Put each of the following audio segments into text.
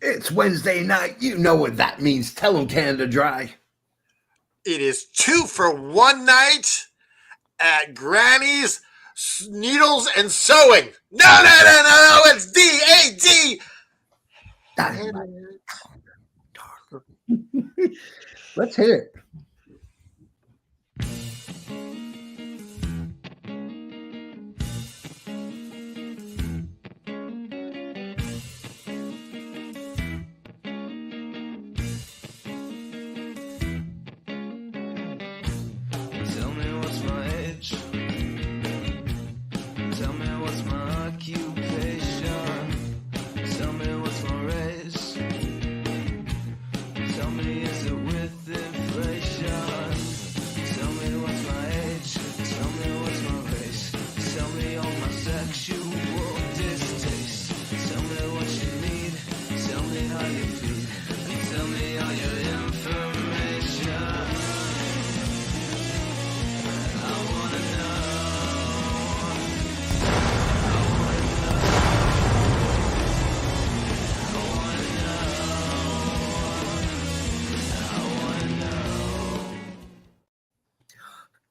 It's Wednesday night. You know what that means. Tell them Canada Dry. It is 2 for 1 night at Granny's Needles and Sewing. No. It's D-A-D. Dynamite. Let's hear it.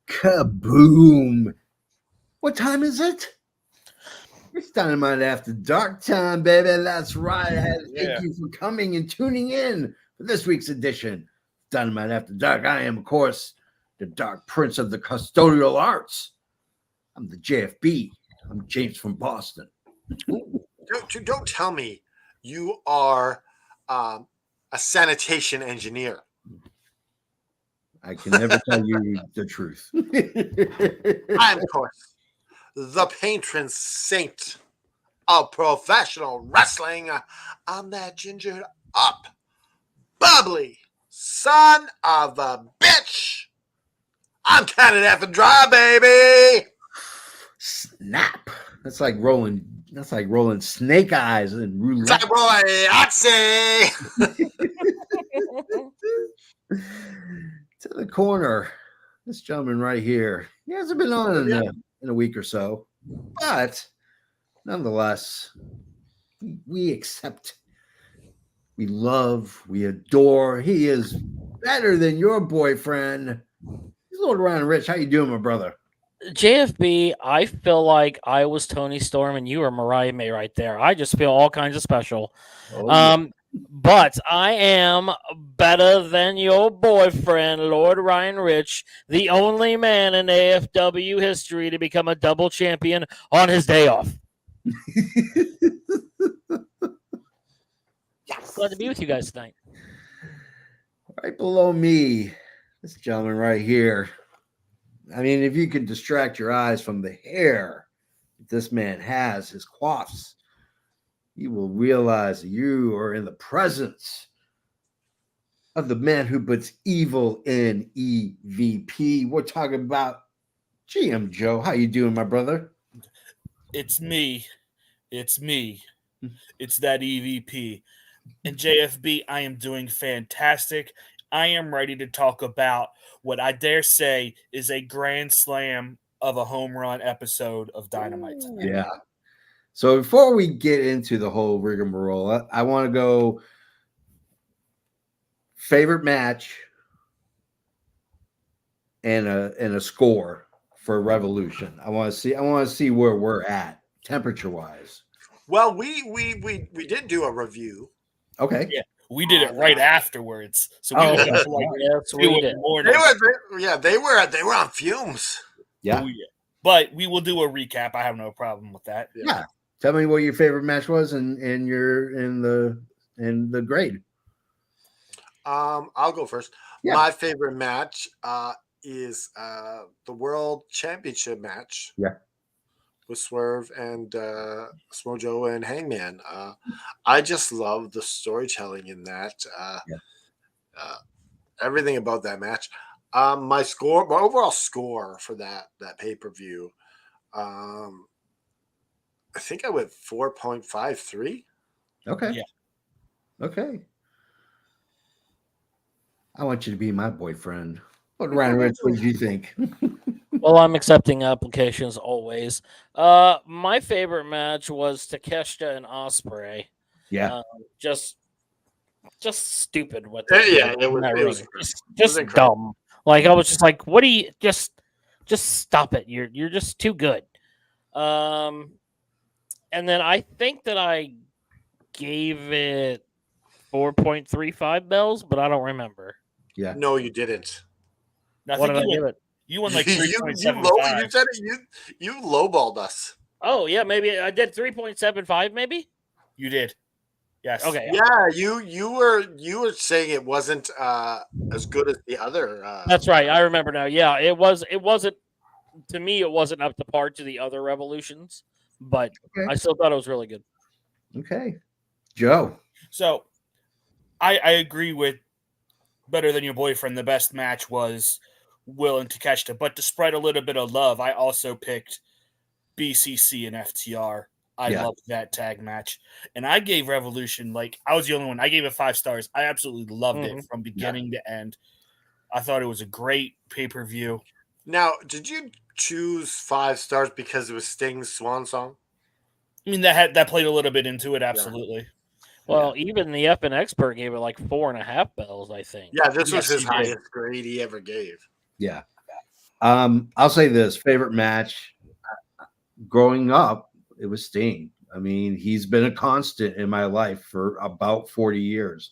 Kaboom! What time is it? It's Dynamite After Dark time, baby. That's right. Thank you for coming and tuning in for this week's edition. Dynamite After Dark. I am, of course, the Dark Prince of the Custodial Arts. I'm the JFB. I'm James from Boston. Don't tell me you are a sanitation engineer. I can never tell you the truth. I'm, of course, the patron saint of professional wrestling. I'm that gingered up, bubbly son of a bitch. I'm Canada After Dark, baby. Snap. That's like rolling snake eyes and roulette. It's like rolling Oxy. To the corner, this gentleman right here. He hasn't been on in a week or so, but nonetheless, we accept, we love, we adore. He is better than your boyfriend. He's Lord Ryan Rich. How you doing, my brother? JFB, I feel like I was Tony Storm and you were Mariah May right there. I just feel all kinds of special. But I am better than your boyfriend, Lord Ryan Rich, the only man in AFW history to become a double champion on his day off. Glad to be with you guys tonight. Right below me, this gentleman right here. I mean, if you could distract your eyes from the hair that this man has, his coifs, you will realize that you are in the presence of the man who puts evil in EVP. We're talking about GM Joe. How you doing, my brother? It's me. It's that EVP. And JFB, I am doing fantastic. I am ready to talk about what I dare say is a grand slam of a home run episode of Dynamite tonight. Yeah. So before we get into the whole rigmarole, I want to go favorite match and a score for Revolution. I want to see where we're at temperature wise. Well, we did do a review. Okay. Yeah, we did it right afterwards. So we did it like they were on fumes. Yeah. Oh, yeah. But we will do a recap. I have no problem with that. Yeah. Tell me what your favorite match was and you're in the grade. I'll go first. Yeah. My favorite match is the World Championship match. Yeah. With Swerve and Smojo and Hangman. I just love the storytelling in that. Everything about that match. My overall score for that pay-per-view, I think I went 4.53. Okay. Yeah. Okay. I want you to be my boyfriend. What did you think? Well, I'm accepting applications always. My favorite match was Takeshita and Ospreay. Yeah. Just just stupid. What Yeah, they did yeah, it in was- that it was ring. incredible. Just incredible. dumb. Like I was just like, what do you just stop it? You're just too good. And then I think that I gave it 4.35 bells, but I don't remember. Yeah. No, you didn't. I What think did I give it? you won like you 3.75. said it. You lowballed us. Oh yeah, maybe I did 3.75, maybe. You did. Yes. Okay, Yeah, you were saying it wasn't as good as the other. that's right. I remember now. Yeah, it wasn't to me. It wasn't up to par to the other revolutions, but Okay. I still thought it was really good. Okay. Joe. So I agree with Better Than Your Boyfriend. The best match was Will and Takeshita. But to spread a little bit of love, I also picked BCC and FTR. I Yeah. loved that tag match. And I gave Revolution, like, I was the only one. I gave it 5 stars. I absolutely loved it from beginning to end. I thought it was a great pay-per-view. Now, did you choose 5 stars because it was Sting's swan song? I mean, that played a little bit into it, absolutely. Well, even the F and expert gave it like 4.5 bells, I think. Yeah, this was Yes, his he did. highest grade he ever gave. Yeah. I'll say this favorite match growing up, it was Sting. I mean, he's been a constant in my life for about 40 years,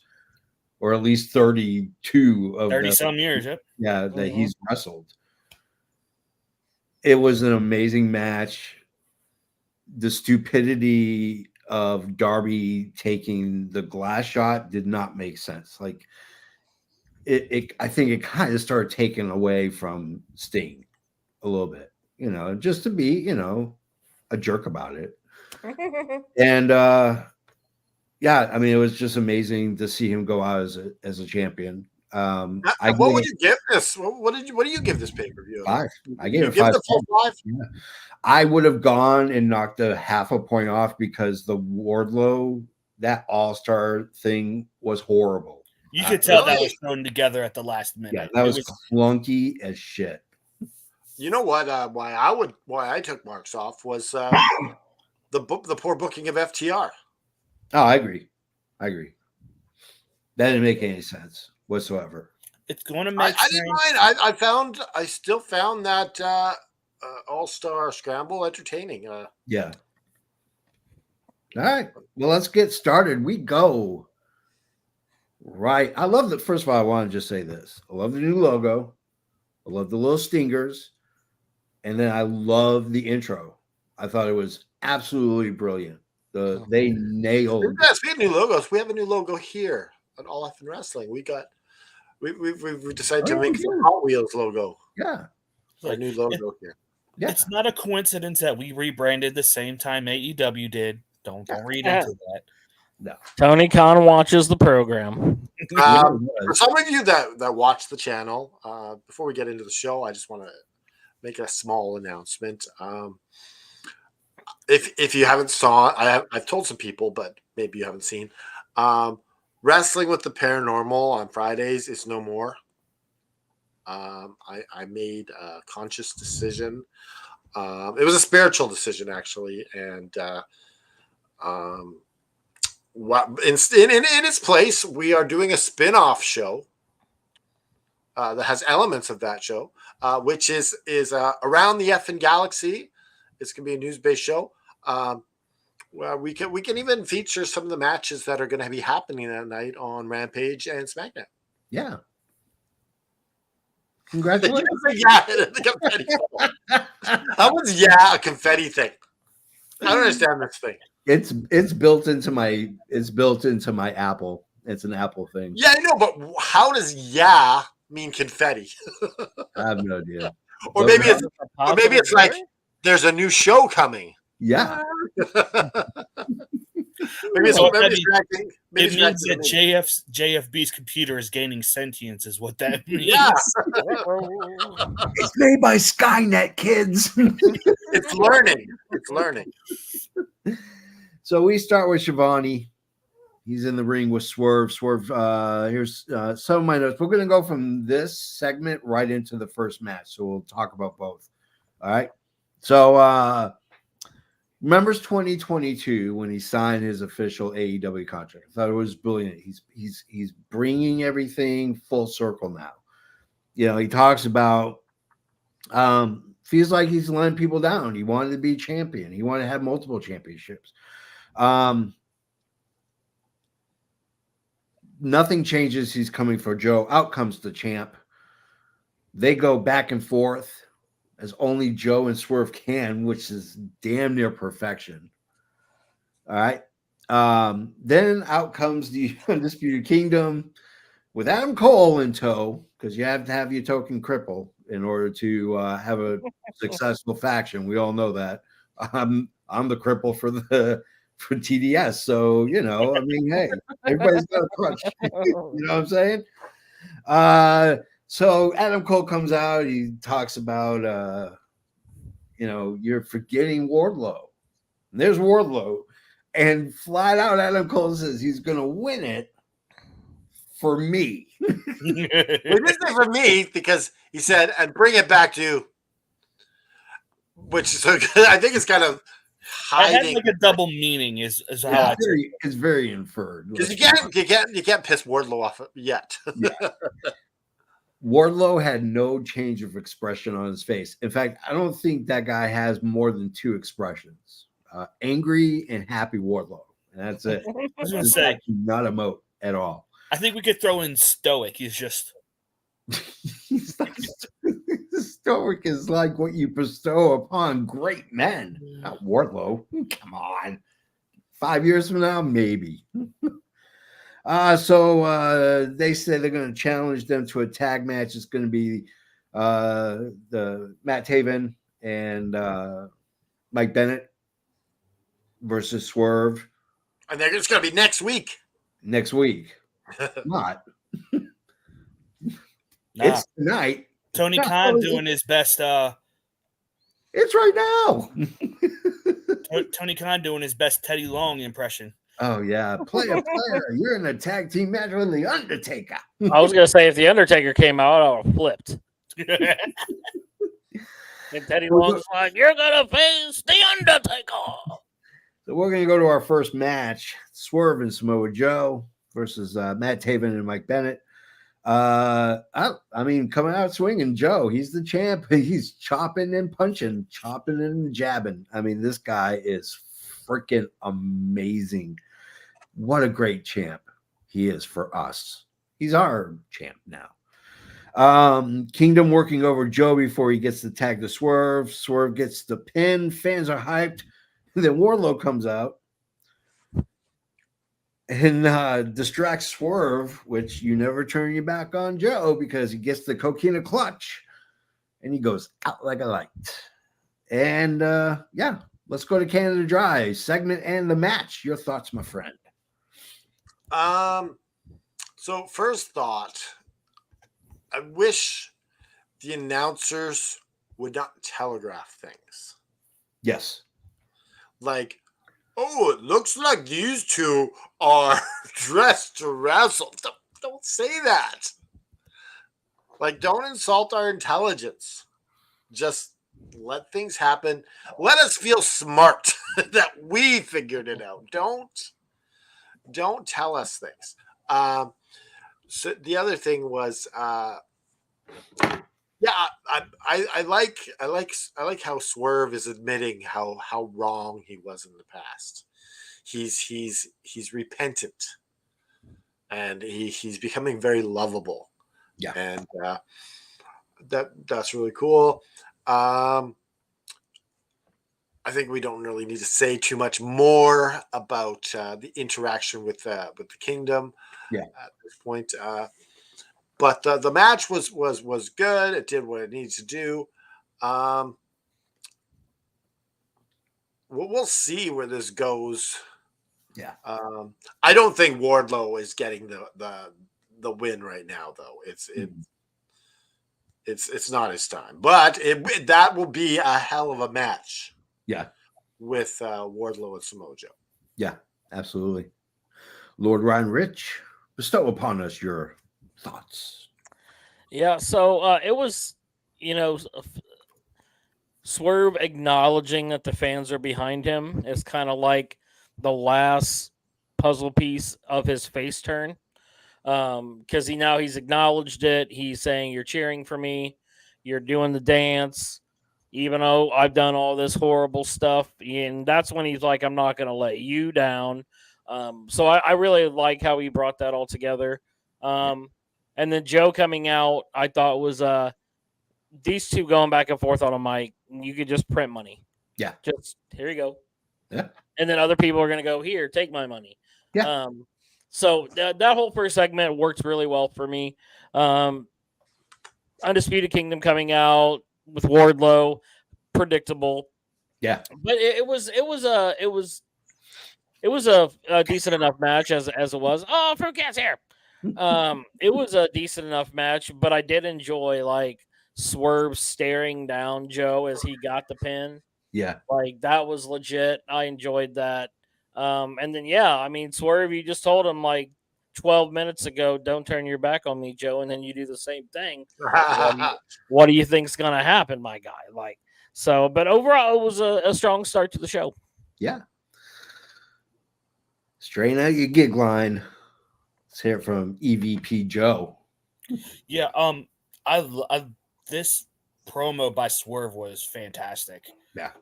or at least 32 of 30 them. some years, yep. Yeah, that he's wrestled. It was an amazing match. The stupidity of Darby taking the glass shot did not make sense. Like I think it kind of started taking away from Sting a little bit, just to be, a jerk about it. And yeah, I mean, it was just amazing to see him go out as a champion. What would you give this? What do you give this pay-per-view? 5. I gave You it give 5. it a full 5? Yeah. I would have gone and knocked a half a point off because the Wardlow, that all-star thing was horrible. You could tell that Really? was thrown together at the last minute. Yeah, that It was clunky as shit. You know what? Why I took marks off was the poor booking of FTR. Oh, I agree. That didn't make any sense whatsoever. It's going to I make didn't mind. I still found that All-Star Scramble entertaining. Yeah. All right. Well, let's get started. We go right. I love that. First of all, I want to just say this. I love the new logo. I love the little stingers. And then I love the intro. I thought it was absolutely brilliant. They nailed. Speaking of new logos, we have a new logo here at All F in Wrestling. We decided to make a Hot Wheels logo. Yeah. A new logo here. Yeah. It's not a coincidence that we rebranded the same time AEW did. Don't read into that. No. Tony Khan watches the program. For some of you that watch the channel, before we get into the show, I just want to make a small announcement. If you haven't saw, I've told some people, but maybe you haven't seen. Wrestling with the Paranormal on Fridays is no more. I made a conscious decision. It was a spiritual decision, actually, and what in its place, we are doing a spin-off show that has elements of that show, which is around the effing galaxy. It's gonna be a news-based show. Well, we can even feature some of the matches that are going to be happening that night on Rampage and SmackDown. Yeah. Congratulations. Yeah, the confetti. How was a confetti thing? I don't understand this thing. It's built into my Apple. It's an Apple thing. Yeah, I know, but how does mean confetti? I have no idea. Or maybe it's like there's a new show coming. Yeah. Maybe it's it means that JFB's computer is gaining sentience, is what that means. Yeah. It's made by Skynet, kids. It's learning. So we start with Shivani. He's in the ring with Swerve. Swerve, here's some of my notes. We're going to go from this segment right into the first match. So we'll talk about both. All right. So remembers 2022 when he signed his official AEW contract. I thought it was brilliant. He's bringing everything full circle now. You know, he talks about feels like he's letting people down. He wanted to be champion. He wanted to have multiple championships. Nothing changes. He's coming for Joe. Out comes the champ. They go back and forth as only Joe and Swerve can, which is damn near perfection. All right. Then out comes the Undisputed Kingdom with Adam Cole in tow, because you have to have your token cripple in order to have a successful faction. We all know that. I'm the cripple for TDS. So, you know, I mean, hey, everybody's got a crutch. You know what I'm saying? So Adam Cole comes out. He talks about, you know, you're forgetting Wardlow. And there's Wardlow. And flat out, Adam Cole says he's going to win it for me. It isn't for me because he said, and bring it back to, which so I think it's kind of I hiding. had like a double meaning is how I took it. It's very inferred. Because you can't piss Wardlow off yet. Yeah. Wardlow had no change of expression on his face. In fact, I don't think that guy has more than two expressions: angry and happy Wardlow, and that's it. I was going to say, not emote at all. I think we could throw in stoic. He's just He's like, stoic is like what you bestow upon great men. Not Wardlow. Come on. 5 years from now, maybe. So they say they're going to challenge them to a tag match. It's going to be the Matt Taven and Mike Bennett versus Swerve. And they're just going to be next week. Next week. Not. nah. It's tonight. Tony Khan doing his best. It's right now. Tony Khan doing his best Teddy Long impression. Oh yeah, player. You're in a tag team match with the Undertaker. I was gonna say if the Undertaker came out, I would have flipped. And Teddy Long's like, "You're gonna face the Undertaker." So we're gonna go to our first match: Swerve and Samoa Joe versus Matt Taven and Mike Bennett. I mean, coming out swinging, Joe. He's the champ. He's chopping and punching, chopping and jabbing. I mean, this guy is freaking amazing. What a great champ he is for us. He's our champ now. Kingdom working over Joe before he gets the tag to Swerve. Swerve gets the pin. Fans are hyped. And then Wardlow comes out and distracts Swerve, which you never turn your back on Joe because he gets the coquina clutch and he goes out like a light. And yeah, let's go to Canada Dry segment and the match. Your thoughts, my friend? So first thought, I wish the announcers would not telegraph things. Yes. Like, oh, it looks like these two are dressed to wrestle. Don't say that. Like, don't insult our intelligence. Just let things happen. Let us feel smart that we figured it out. Don't tell us things. So the other thing was, yeah, I like how Swerve is admitting how wrong he was in the past. He's repentant, and he's becoming very lovable. Yeah, and that's really cool. I think we don't really need to say too much more about the interaction with the Kingdom. Yeah. At this point, but the match was good. It did what it needed to do. We'll see where this goes. Yeah. I don't think Wardlow is getting the win right now, though. It's not his time, but that will be a hell of a match. Yeah. With Wardlow and Samoa Joe. Yeah, absolutely. Lord Ryan Rich, bestow upon us your thoughts. Yeah, so it was, Swerve acknowledging that the fans are behind him is kind of like the last puzzle piece of his face turn. Because he's acknowledged it. He's saying, "You're cheering for me. You're doing the dance, even though I've done all this horrible stuff." And that's when he's like, "I'm not going to let you down." So I really like how he brought that all together. And then Joe coming out, I thought was these two going back and forth on a mic. You could just print money. Yeah. Just here you go. Yeah. And then other people are going to go, "Here, take my money." Yeah. So that whole first segment worked really well for me. Undisputed Kingdom coming out with Wardlow, predictable. Yeah. But it was a decent enough match as it was. Oh, Fruit Cat's here. It was a decent enough match, but I did enjoy like Swerve staring down Joe as he got the pin. Yeah. Like that was legit. I enjoyed that. And then Swerve, you just told him like 12 minutes ago, "Don't turn your back on me, Joe," and then you do the same thing. What do you think's gonna happen, my guy? Like so, but overall, it was a strong start to the show. Yeah. Straighten out your gig line. Let's hear it from EVP Joe. Yeah, I this promo by Swerve was fantastic. Yeah.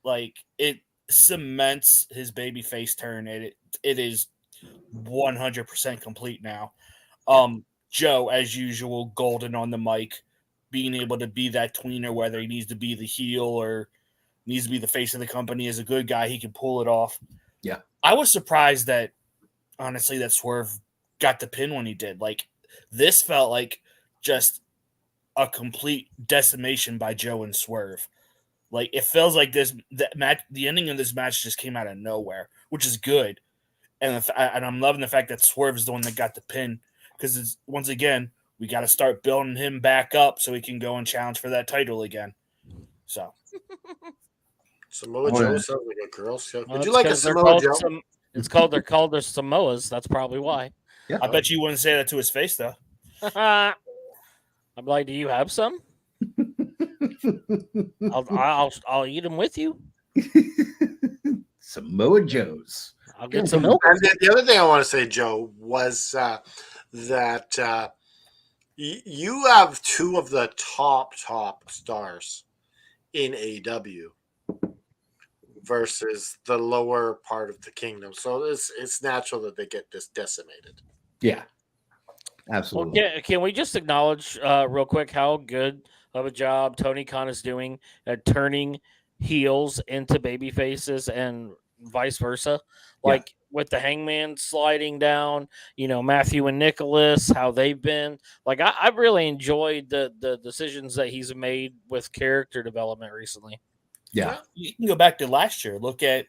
Like it cements his babyface turn. It is 100% complete now. Joe, as usual, golden on the mic, being able to be that tweener, whether he needs to be the heel or needs to be the face of the company. As a good guy, he can pull it off. Yeah. I was surprised that, honestly, that Swerve got the pin when he did. Like, this felt like just a complete decimation by Joe and Swerve. Like, it feels like the ending of this match just came out of nowhere, which is good. And I'm loving the fact that Swerve is the one that got the pin, because once again, we got to start building him back up so he can go and challenge for that title again. So, Samoa Joe sounds like a girl. So Well, would you like a Samoa Joe? They're called their Samoas. That's probably why. Yeah. I bet you wouldn't say that to his face, though. I'm like, "Do you have some? I'll eat them with you. Samoa Joe's. I'll get some milk." And the other thing I want to say, Joe, was that you have two of the top stars in AEW versus the lower part of the kingdom. So it's natural that they get this decimated. Yeah. Absolutely. Well, can we just acknowledge real quick how good of a job Tony Khan is doing at turning heels into baby faces and vice versa? Like with the Hangman sliding down, Matthew and Nicholas, how they've been. Like I've really enjoyed the decisions that he's made with character development recently. Yeah. You can go back to last year. Look at,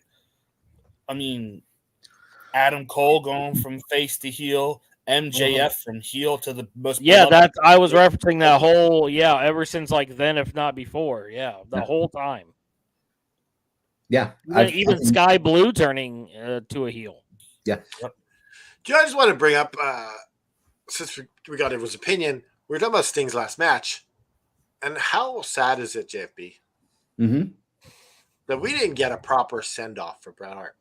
Adam Cole going from face to heel, MJF from heel to the most. Yeah, I was referencing that whole, ever since like then, if not before. Yeah, the whole time. Yeah. Even Sky Blue turning to a heel. Yeah. Do you guys want to bring up, since we got everyone's opinion, we were talking about Sting's last match, and how sad is it, JFB, Mm-hmm. that we didn't get a proper send-off for Bret Hart?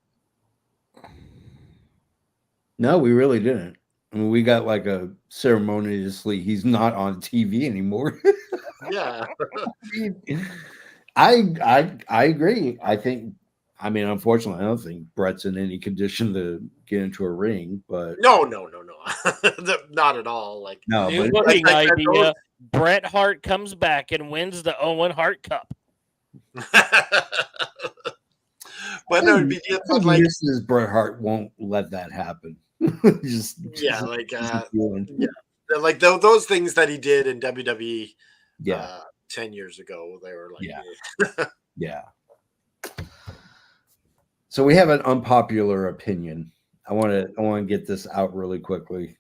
No, we really didn't. I mean, we got like a ceremoniously, he's not on TV anymore. Yeah. I agree. Unfortunately, I don't think Brett's in any condition to get into a ring, but No. Not at all. Like, no, New but booking like idea. Bret Hart comes back and wins the Owen Hart Cup. but no, it'd be like, Mrs. Bret Hart won't let that happen. like those things that he did in WWE 10 years ago, they were like, yeah. So we have an unpopular opinion. I want to get this out really quickly.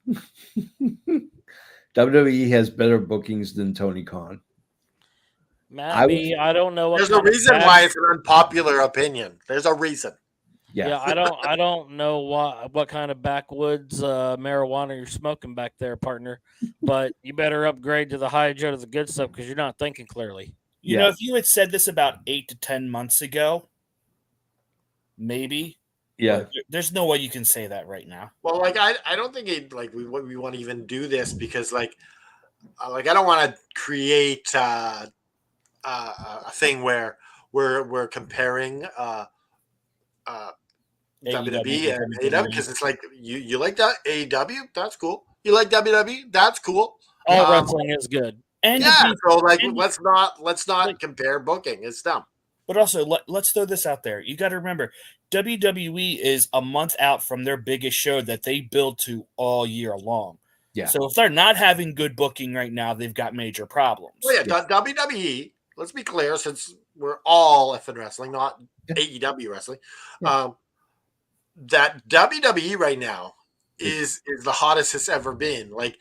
WWE has better bookings than Tony Khan. Maybe I don't know. There's a reason why it's an unpopular opinion. There's a reason. Yeah, I don't know what kind of backwoods marijuana you're smoking back there, partner. But you better upgrade to the high jet of the good stuff because you're not thinking clearly. You know, if you had said this about 8 to 10 months ago, maybe. Yeah. But there's no way you can say that right now. Well, like I don't think we want to even do this because like I don't want to create a thing where we're comparing WWE and AEW because it's like you like that AEW, that's cool. You like WWE, that's cool. All wrestling is good. And yeah, so like and- let's not like- compare booking. It's dumb. But also, let's throw this out there. You got to remember, WWE is a month out from their biggest show that they build to all year long. Yeah. So if they're not having good booking right now, they've got major problems. Well, yeah, WWE. Let's be clear, since we're all effing wrestling, not AEW wrestling. Yeah. That WWE right now is the hottest it's ever been. Like,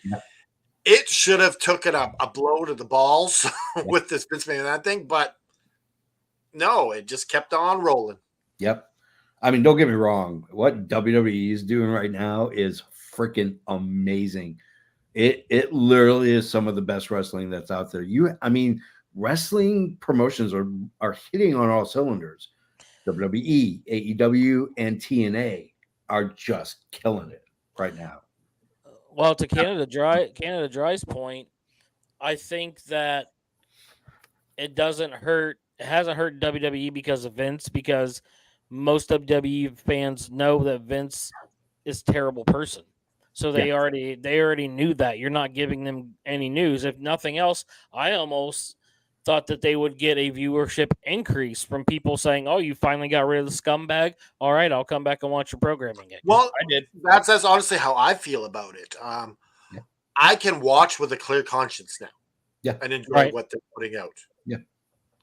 it should have taken a blow to the balls with this Vince McMahon thing, but no, it just kept on rolling. Yep. I mean, don't get me wrong. What WWE is doing right now is freaking amazing. It literally is some of the best wrestling that's out there. I mean, wrestling promotions are hitting on all cylinders. WWE, AEW, and TNA are just killing it right now. Well, to Canada Dry's point, I think that it doesn't hurt. It hasn't hurt WWE because of Vince, because most WWE fans know that Vince is a terrible person. So they already knew that. You're not giving them any news. If nothing else, I almost thought that they would get a viewership increase from people saying, "Oh, you finally got rid of the scumbag. All right, I'll come back and watch your programming again." Well, I did. That's honestly how I feel about it. I can watch with a clear conscience now, and enjoy what they're putting out. Yeah,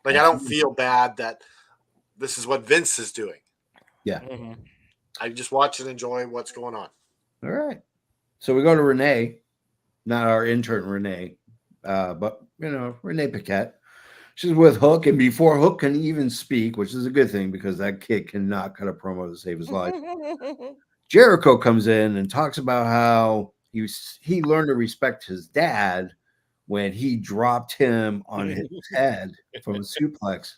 like I don't feel bad that this is what Vince is doing. Yeah, I just watch and enjoy what's going on. All right. So we go to Renee, not our intern Renee, but Renee Paquette. She's with Hook, and before Hook can even speak, which is a good thing because that kid cannot cut a promo to save his life. Jericho comes in and talks about how he learned to respect his dad when he dropped him on his head from a suplex,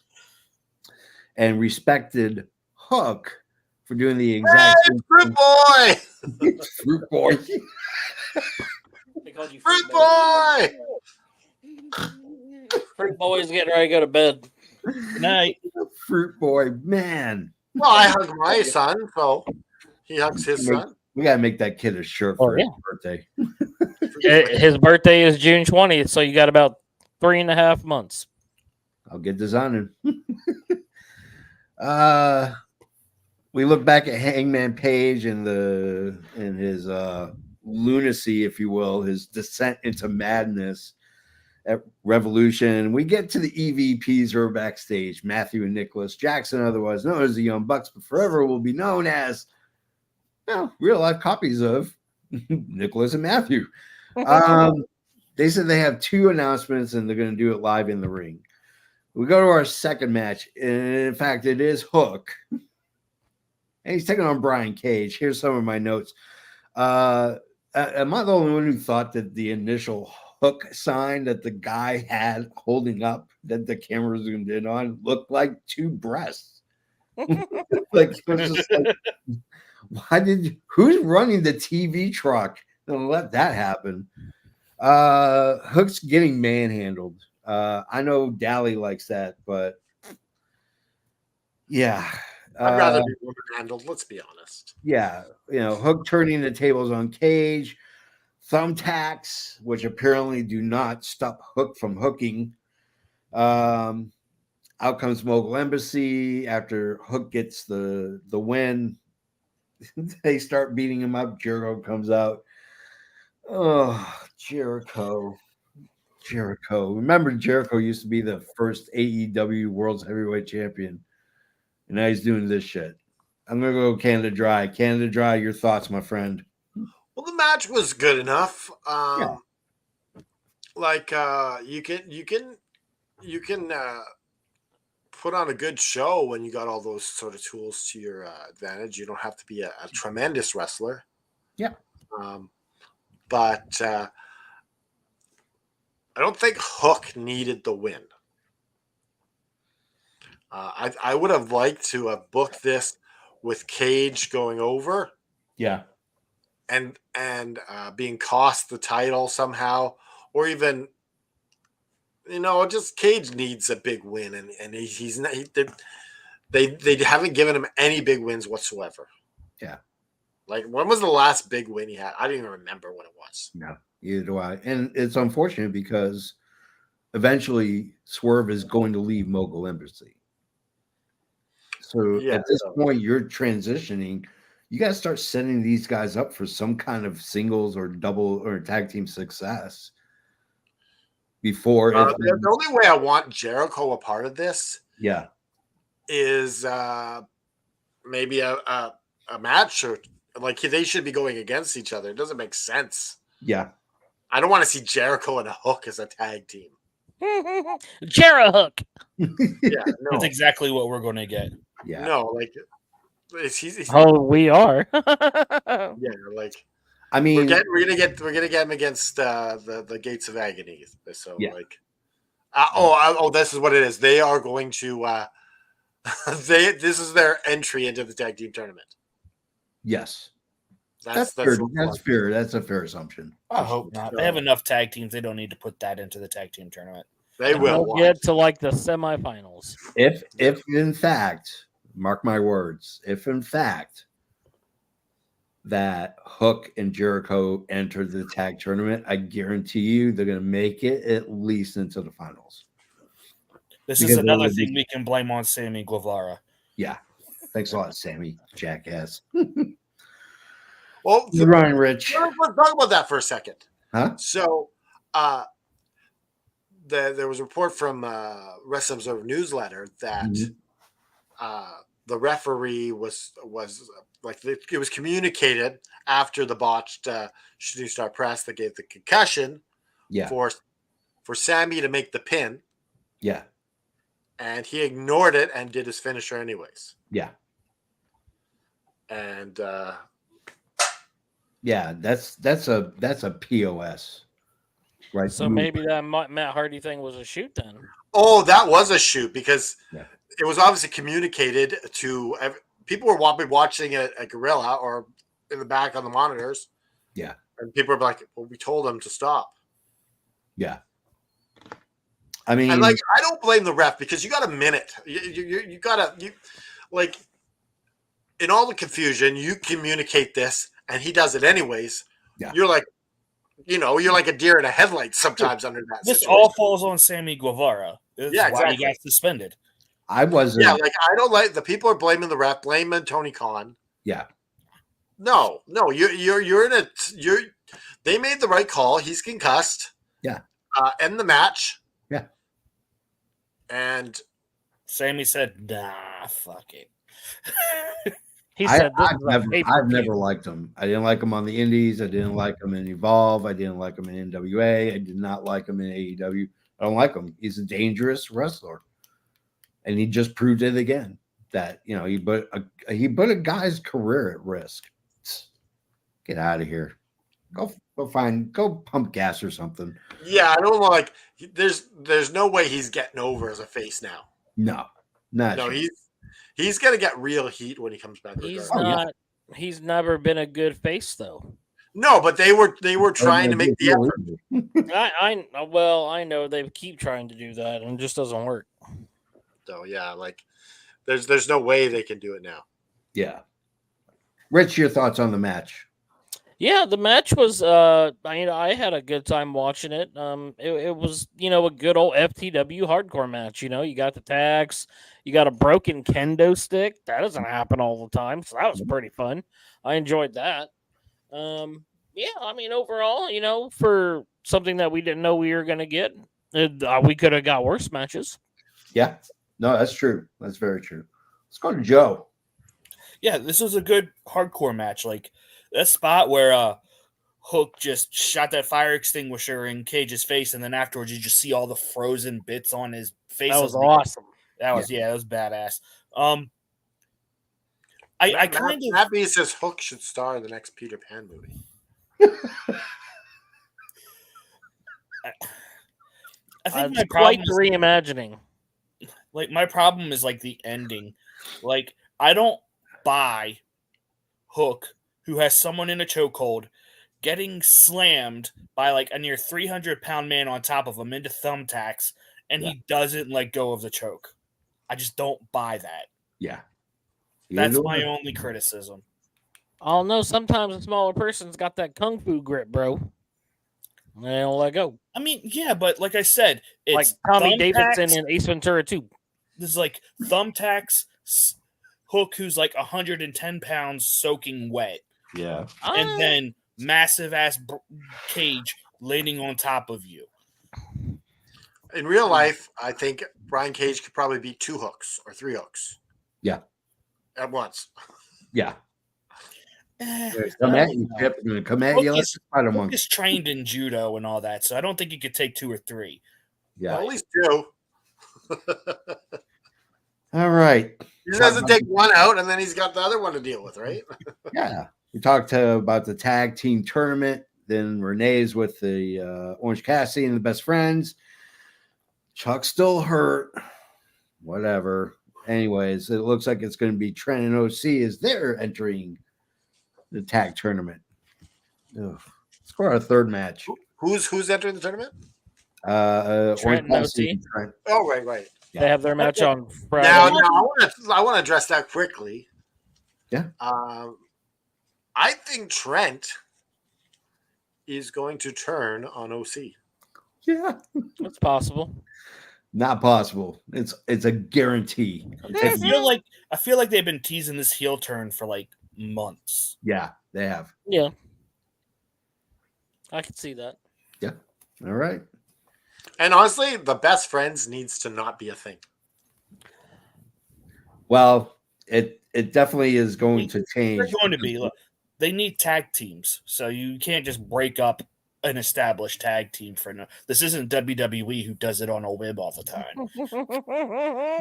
and respected Hook for doing the exact same Fruit Boy. Fruit Boy. They called you Fruit Boy. Fruit Boy's getting ready to go to bed. Night. Fruit Boy, man. Well, I hug my son, so he hugs his son. We gotta make that kid a shirt for his birthday. His birthday is June 20th, so you got about 3.5 months. I'll get designing. We look back at Hangman Page and his lunacy, if you will, his descent into madness at Revolution. We get to the EVPs who are backstage. Matthew and Nicholas Jackson, otherwise known as the Young Bucks, but forever will be known as real life copies of Nicholas and Matthew. They said they have 2 announcements and they're going to do it live in the ring. We go to our second match. And in fact, it is Hook. And he's taking on Brian Cage. Here's some of my notes. Am I the only one who thought that the initial Hook sign that the guy had holding up that the camera zoomed in on looked like 2 breasts? Like, it was just like, who's running the TV truck? Don't let that happen. Hook's getting manhandled. I know Dally likes that, but yeah. I'd rather be woman handled, let's be honest. Yeah, Hook turning the tables on Cage, thumbtacks, which apparently do not stop Hook from hooking. Out comes Mogul Embassy after Hook gets the win. They start beating him up. Jericho comes out. Oh, Jericho. Remember, Jericho used to be the first AEW World's Heavyweight Champion. And now he's doing this shit. I'm going to go Canada Dry. Canada Dry, your thoughts, my friend? Well, the match was good enough. Like you can put on a good show when you got all those sort of tools to your advantage. You don't have to be a tremendous wrestler. Yeah. But I don't think Hook needed the win. I would have liked to have booked this with Cage going over Yeah. and being cost the title somehow, or even just Cage needs a big win, and he's not. They haven't given him any big wins whatsoever. Yeah. Like, when was the last big win he had? I don't even remember what it was. No, either do I. And it's unfortunate because eventually Swerve is going to leave Mogul Embassy. So Yeah, at this point, you're transitioning. You got to start setting these guys up for some kind of singles or double or tag team success before. The only way I want Jericho a part of this, Yeah, is maybe a match, or like they should be going against each other. It doesn't make sense. yeah. I don't want to see Jericho and Hook as a tag team. Jera Hook. Yeah, no, That's exactly what we're going to get. Yeah. no, like he's Oh, we are. yeah, like I mean, we're gonna get him against the Gates of Agony. So Yeah. like, this is what it is. They are going to this is their entry into the tag team tournament. yes. That's fair. what That's fair. That's a fair assumption. I hope not. They have enough tag teams. They don't need to put that into the tag team tournament. they will. We'll get to like the semifinals. If in fact, mark my words, if in fact that Hook and Jericho enter the tag tournament, I guarantee you they're going to make it at least into the finals. This Because is they another would be- thing we can blame on Sammy Guevara. Yeah. Thanks a lot, Sammy, jackass. Well, Ryan Rich. let's talk about that for a second. Huh? So, there was a report from Wrestling Observer Newsletter that the referee was like, it was communicated after the botched Shooting Star Press that gave the concussion Yeah. for Sammy to make the pin, Yeah. and he ignored it and did his finisher anyways. Yeah. And Yeah. That's a POS. Right. So maybe that Matt Hardy thing was a shoot then. oh, that was a shoot, because Yeah. it was obviously communicated to people were watching it at Gorilla or in the back on the monitors. Yeah. And people were like, well, we told him to stop. Yeah. I mean, And like, I don't blame the ref, because you got a minute. You got like, in all the confusion, you communicate this, and he does it anyways. Yeah. You're like, you're like a deer in a headlight sometimes under that This situation. all falls on Sammy Guevara. That's Yeah, why he exactly. got suspended. I wasn't. Yeah, like, I don't like the people are blaming the ref, blaming Tony Khan. Yeah. No, you're in a they made the right call. He's concussed. Yeah. End the match. Yeah. And Sammy said, nah, fuck it. He said this I've is a never pay-per-view. liked him. I didn't like him on the Indies. I didn't like him in Evolve. I didn't like him in NWA. I did not like him in AEW. I don't like him. He's a dangerous wrestler, and he just proved it again that he put a guy's career at risk. Get out of here. Go pump gas or something. yeah, I don't like. There's no way he's getting over as a face now. No, not No, sure. he's gonna get real heat when he comes back. He's regardless. not. He's never been a good face though. No, but they were trying to make the effort. I know they keep trying to do that and it just doesn't work. So yeah, like there's no way they can do it now. Yeah. Rich, your thoughts on the match? Yeah, the match was. I had a good time watching it. It was a good old FTW hardcore match. You got the tags, you got a broken kendo stick. That doesn't happen all the time, so that was pretty fun. I enjoyed that. Yeah, I mean overall, for something that we didn't know we were gonna get, we could have got worse matches. Yeah. No, that's true. That's very true. Let's go to Joe. Yeah, this was a good hardcore match. Like that spot where Hook just shot that fire extinguisher in Cage's face, and then afterwards you just see all the frozen bits on his face. That was awesome. That was that was badass. I kind of Happy says Hook should star in the next Peter Pan movie. I think It's my quite problem the reimagining. Like, my problem is like the ending. Like, I don't buy Hook, who has someone in a chokehold, getting slammed by like a near 300-pound man on top of him into thumbtacks, and he doesn't let go of the choke. I just don't buy that. Yeah. That's Either my way. only criticism. I'll know sometimes a smaller person's got that kung fu grip, bro. They don't let go. I mean, yeah, but like I said, Like it's Tommy Davidson thumbtacks. in Ace Ventura 2. This is like thumbtacks, Hook, who's like 110 pounds soaking wet, Yeah. and then massive ass Cage landing on top of you. In real life, I think Brian Cage could probably beat 2 hooks or 3 hooks. Yeah. At once. Yeah. Eh, Come I at don't you, know. Chip. Gonna come at Hook you like is- a spider Hook monkey. is trained in judo and all that, so I don't think he could take 2 or 3. Yeah. Well, at least 2. All right. He just has to take one out, and then he's got the other one to deal with, right? Yeah. We talked about the tag team tournament. Then Renee's with the Orange Cassidy and the Best Friends. Chuck's still hurt. Whatever. Anyways, it looks like it's going to be Trent and OC as they're entering the tag tournament. Ugh. Let's go our third match. Who's entering the tournament? Trent and Cassidy OC. and Trent. Oh, right. They have their match on Friday. Now I want to address that quickly. Yeah. I think Trent is going to turn on OC. Yeah. It's possible. Not possible. It's a guarantee. I feel like they've been teasing this heel turn for like months. Yeah, they have. Yeah. I can see that. Yeah. All right. And honestly, the Best Friends needs to not be a thing. Well, it definitely is going to change. They're going to be. Look, they need tag teams, so you can't just break up an established tag team for no. This isn't WWE who does it on a whim all the time.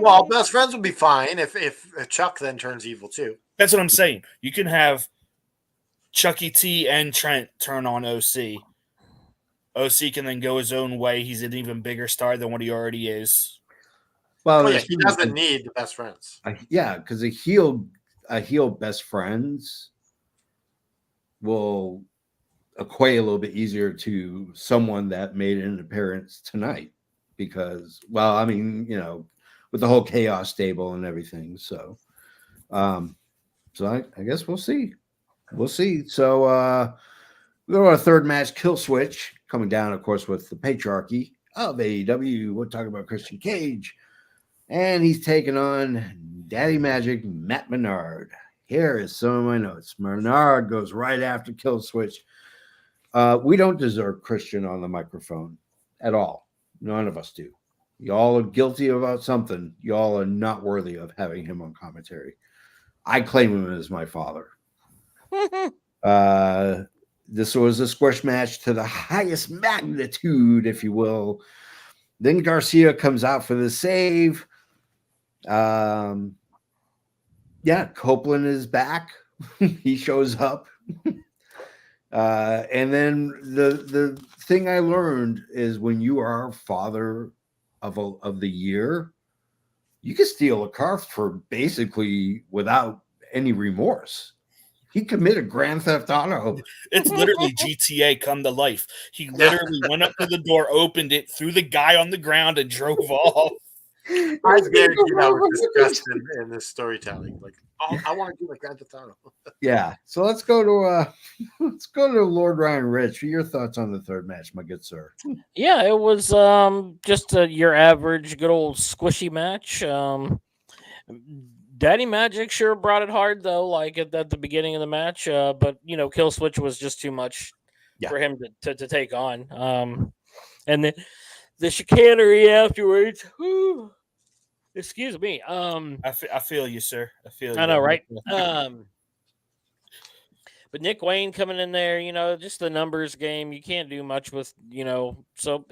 Well, Best Friends will be fine if Chuck then turns evil too. That's what I'm saying. You can have Chucky T and Trent turn on OC. OC can then go his own way. He's an even bigger star than what he already is. Well, Oh, yeah, he doesn't need the Best Friends. Yeah, because a heel Best Friends will equate a little bit easier to someone that made an appearance tonight. Because, well, I mean, with the whole Chaos stable and everything. So, I guess we'll see. We'll see. So, we go to our third match, Kill Switch, coming down, of course, with the patriarchy of AEW. We'll talk about Christian Cage. And he's taking on Daddy Magic, Matt Menard. Here is some of my notes. Menard goes right after Kill Switch. We don't deserve Christian on the microphone at all. None of us do. Y'all are guilty about something. Y'all are not worthy of having him on commentary. I claim him as my father. This was a squash match to the highest magnitude, if you will. Then Garcia comes out for the save. Copeland is back. He shows up. And then the thing I learned is when you are father of the year, you can steal a car for basically without any remorse. He committed Grand Theft Auto. It's literally GTA come to life. He literally went up to the door, opened it, threw the guy on the ground, and drove off. I guarantee that was discussed in this storytelling. Like, I want to do like Grand Theft Auto. Yeah. So let's go to Lord Ryan Rich. Your thoughts on the third match, my good sir? Yeah, it was just your average good old squishy match. Daddy Magic sure brought it hard though, like at the beginning of the match. But Kill Switch was just too much for him to take on. And then the chicanery afterwards. Whew, excuse me. I feel you, sir. I feel you. I know, right? But Nick Wayne coming in there, just the numbers game. You can't do much with, so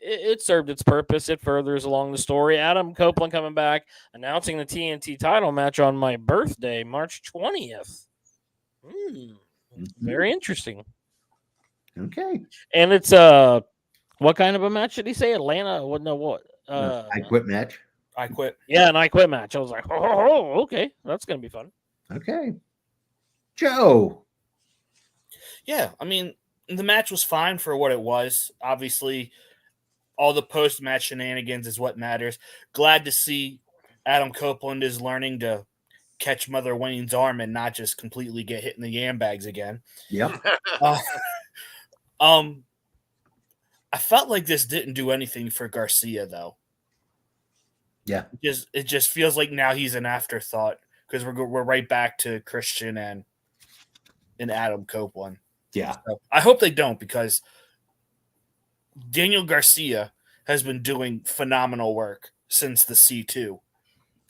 it served its purpose. It furthers along the story. Adam Copeland coming back, announcing the TNT title match on my birthday, March 20th. Very interesting. Okay. And it's what kind of a match did he say? Atlanta? What? No, what? I quit match. I quit. Yeah, an I Quit match. I was like, oh, okay, that's gonna be fun. Okay. Joe. Yeah, I mean, the match was fine for what it was. Obviously, all the post-match shenanigans is what matters. Glad to see Adam Copeland is learning to catch Mother Wayne's arm and not just completely get hit in the yam bags again. Yep. I felt like this didn't do anything for Garcia, though. Yeah. It just feels like now he's an afterthought because we're right back to Christian and Adam Copeland. Yeah. So I hope they don't, because Daniel Garcia has been doing phenomenal work since the C2.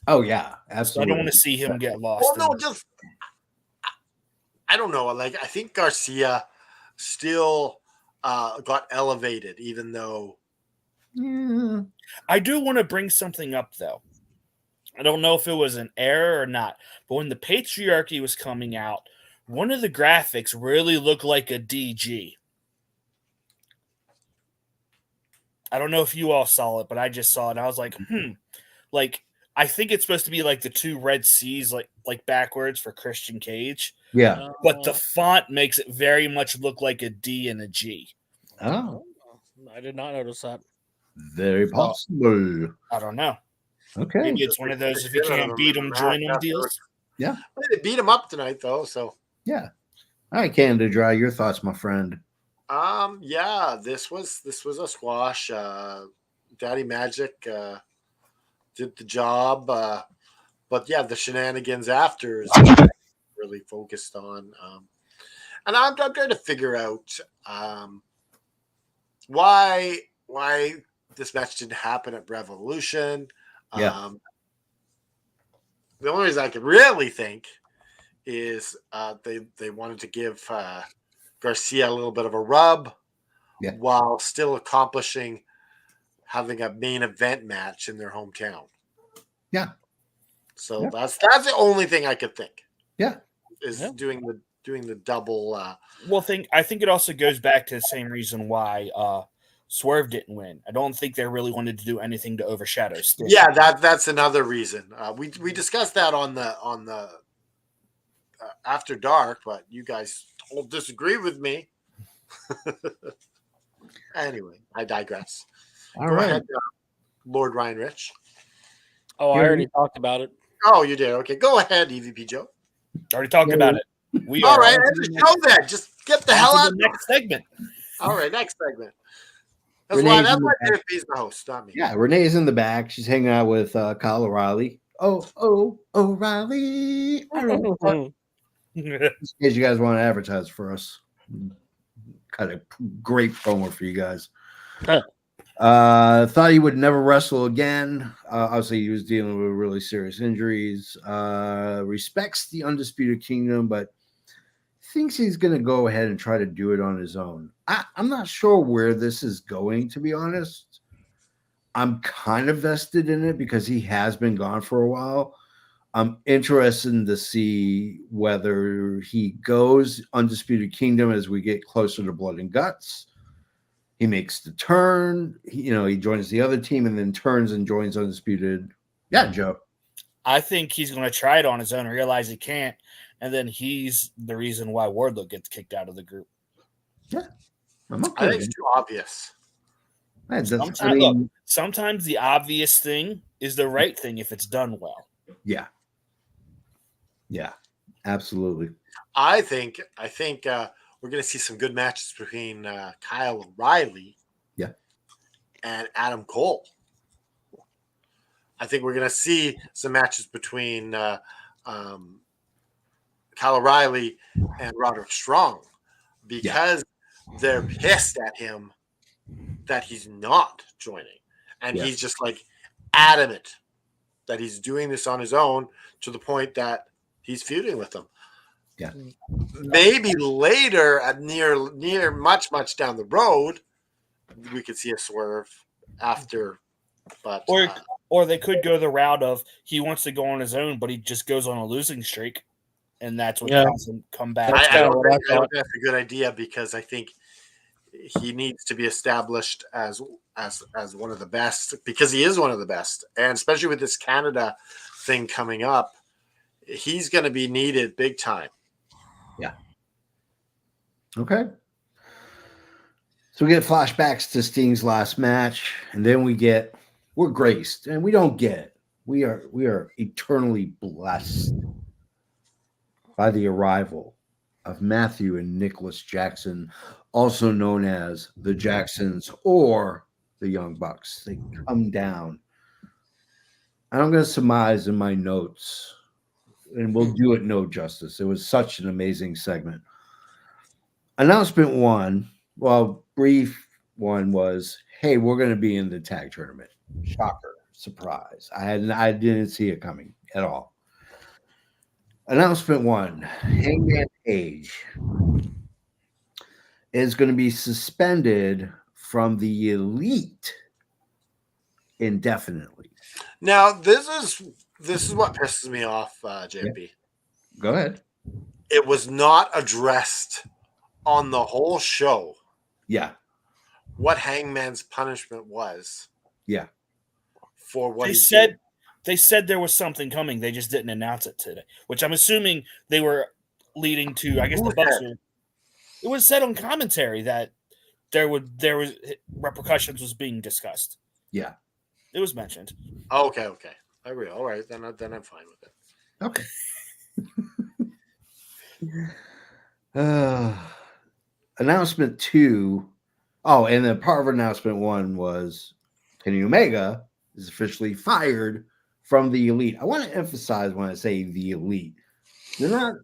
Oh, yeah. So I Absolutely. don't want to see him get lost. Well, no, just I don't know. Like, I think Garcia still got elevated, even though. Yeah. I do want to bring something up, though. I don't know if it was an error or not, but when the Patriarchy was coming out, one of the graphics really looked like a DG. I don't know if you all saw it, but I just saw it. And I was like, like, I think it's supposed to be like the two red C's, like backwards for Christian Cage. Yeah. But the font makes it very much look like a D and a G. Oh, I did not notice that. very possible. I don't know. Okay. Maybe it's one of those, if you can't beat them, join them deals. Yeah. They beat him up tonight, though. So. Yeah. All right, Canada Dry, your thoughts, my friend. Yeah, this was a squash. Daddy Magic did the job, but yeah, the shenanigans after is really focused on. And I'm trying to figure out why this match didn't happen at Revolution. Yeah. The only reason I can really think is they wanted to give Garcia a little bit of a rub, while still accomplishing having a main event match in their hometown. Yeah. So that's the only thing I could think. Yeah. Is doing the double. I think it also goes back to the same reason why Swerve didn't win. I don't think they really wanted to do anything to overshadow Sting. Yeah, that's another reason. We discussed that on the After Dark, but you guys all disagree with me. Anyway, I digress. All Go right. ahead, Lord Ryan Rich. Oh, I already talked about it. Oh, you did. Okay, go ahead, EVP Joe. Already talked about it. We All are right, on end to the show then. Just get the hell out. the next segment. All right, next segment. That's Renee's why in the back. JFB's the host, not me. Yeah, Renee's in the back. She's hanging out with Kyle O'Reilly. Oh, O'Reilly. I don't know. In case you guys want to advertise for us. Kind of great promo for you guys. Thought he would never wrestle again. Obviously, he was dealing with really serious injuries. Respects the Undisputed Kingdom, but thinks he's going to go ahead and try to do it on his own. I'm not sure where this is going, to be honest. I'm kind of vested in it because he has been gone for a while. I'm interested to see whether he goes Undisputed Kingdom as we get closer to Blood and Guts. He makes the turn. He joins the other team and then turns and joins Undisputed. Yeah, Joe. I think he's going to try it on his own, realize he can't, and then he's the reason why Wardlow gets kicked out of the group. Yeah, I'm okay. I think it's too obvious. Sometimes the obvious thing is the right thing if it's done well. Yeah, absolutely. I think we're going to see some good matches between Kyle O'Reilly, and Adam Cole. I think we're going to see some matches between Kyle O'Reilly and Roderick Strong because they're pissed at him that he's not joining, and he's just like adamant that he's doing this on his own to the point that he's feuding with them. Yeah. Maybe later at near much down the road, we could see a swerve after, but or they could go the route of he wants to go on his own, but he just goes on a losing streak, and that's what has him come back. I don't think that's a good idea because I think he needs to be established as one of the best, because he is one of the best, and especially with this Canada thing coming up, he's going to be needed big time. Yeah. Okay. So we get flashbacks to Sting's last match, and then we're graced, and we don't get it. We are eternally blessed by the arrival of Matthew and Nicholas Jackson, also known as the Jacksons or the Young Bucks. They come down. And I'm going to surmise in my notes, and we'll do it no justice. It was such an amazing segment. Announcement one, well, brief one was, hey, we're going to be in the tag tournament. Shocker, surprise. I didn't see it coming at all. Announcement one, Hangman Page is going to be suspended from the Elite indefinitely. Now, this is what pisses me off, JP. Yeah. Go ahead. It was not addressed on the whole show. Yeah. What Hangman's punishment was. Yeah. For what they said there was something coming. They just didn't announce it today, which I'm assuming they were leading to. I guess the Bucks. It was said on commentary that there was repercussions was being discussed. Yeah. It was mentioned. Okay. I agree. All right, then I'm fine with it. Okay. Announcement two. Oh, and then part of announcement one was Kenny Omega is officially fired from the Elite. I want to emphasize when I say the Elite, they're not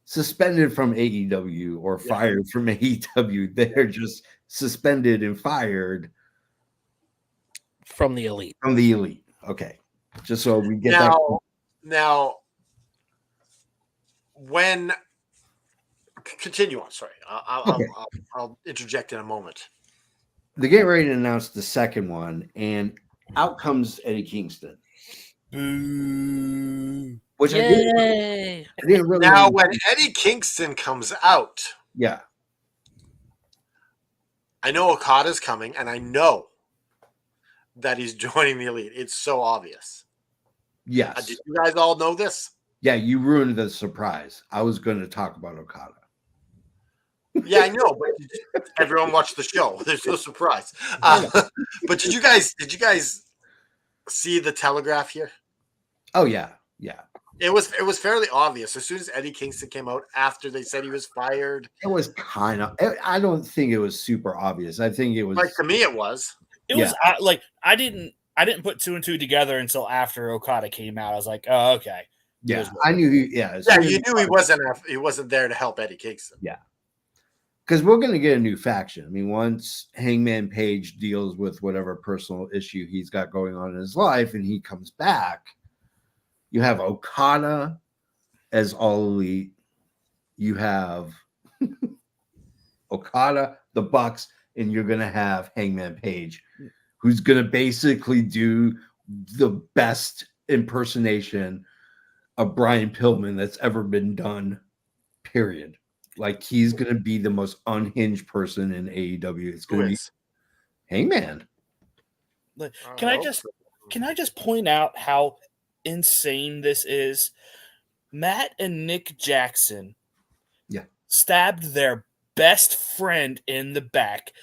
suspended from AEW or fired from AEW. They're just suspended and fired from the Elite. From the Elite. Okay. Just so we get that. Now, when continue on. Sorry, I'll interject in a moment. They're getting ready to announce the second one, and out comes Eddie Kingston. Boo. Which I didn't really now, when Eddie Kingston comes out, yeah, I know Okada's coming, and I know that he's joining the Elite. It's so obvious. Yes. Did you guys all know this? Yeah, you ruined the surprise. I was going to talk about Okada. Yeah, I know, but everyone watched the show. There's no surprise. But did you guys see the telegraph here? Oh yeah. It was fairly obvious as soon as Eddie Kingston came out after they said he was fired. It was kind of. I don't think it was super obvious. I think it was like to me. It was. It was like I didn't put two and two together until after Okada came out. I was like, oh okay. Yeah, I knew he. Yeah, you knew he wasn't there to help Eddie Kingston. Yeah. Because we're going to get a new faction. I mean, once Hangman Page deals with whatever personal issue he's got going on in his life and he comes back, you have Okada as All Elite. You have Okada, the Bucks, and you're going to have Hangman Page, who's going to basically do the best impersonation of Brian Pillman that's ever been done, period. Like, he's going to be the most unhinged person in AEW. It's going to be Hangman. Can I just point out how insane this is? Matt and Nick Jackson stabbed their best friend in the back,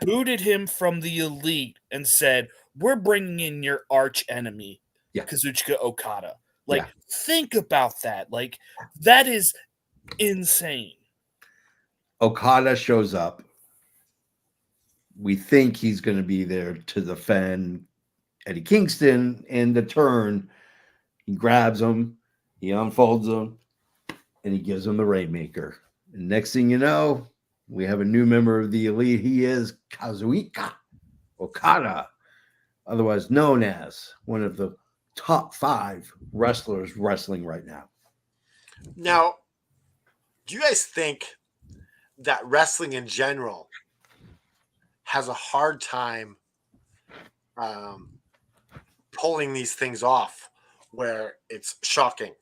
booted him from the Elite, and said, we're bringing in your arch enemy, Kazuchika Okada. Like, think about that. Like, that is insane. Okada shows up. We think he's going to be there to defend Eddie Kingston. In the turn, he grabs him, he unfolds him, and he gives him the Rainmaker. And next thing you know, we have a new member of the Elite. He is Kazuchika Okada, otherwise known as one of the top 5 wrestlers wrestling right now. Now, do you guys think that wrestling in general has a hard time pulling these things off where it's shocking?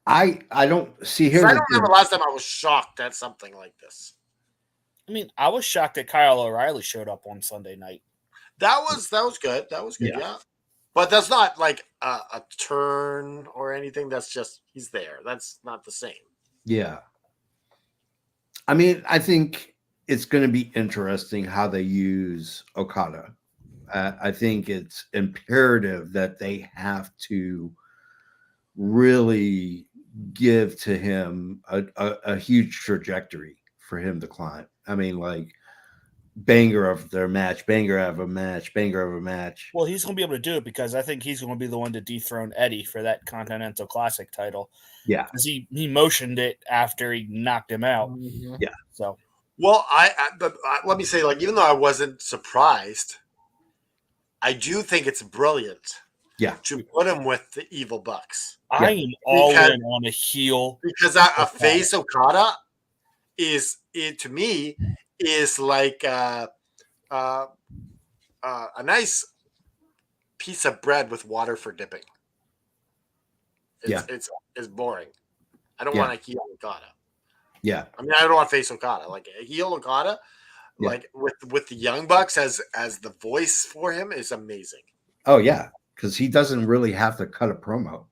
I don't see 'Cause here. I That don't remember last time I was shocked at something like this. I mean, I was shocked that Kyle O'Reilly showed up on Sunday night. That was good. That was good. Yeah. Yeah. But that's not like a turn or anything. That's just he's there. That's not the same. Yeah. I mean, I think it's going to be interesting how they use Okada. I think it's imperative that they have to really give to him a huge trajectory for him to climb. I mean, like banger of their match, banger of a match, banger of a match. Well, he's going to be able to do it because I think he's going to be the one to dethrone Eddie for that Continental Classic title. Yeah. Because he motioned it after he knocked him out. Mhm. Yeah. So, Well, let me say, like, even though I wasn't surprised, I do think it's brilliant. Yeah. To put him with the Evil Bucks. I am all Because- in on a heel. Because a face Okada to me is like a nice piece of bread with water for dipping. It's boring. I don't Yeah. want to heel Okada. Yeah. I mean, I don't want to face Okada. Like a heel Okada, like with the Young Bucks as the voice for him is amazing. Oh yeah, because he doesn't really have to cut a promo.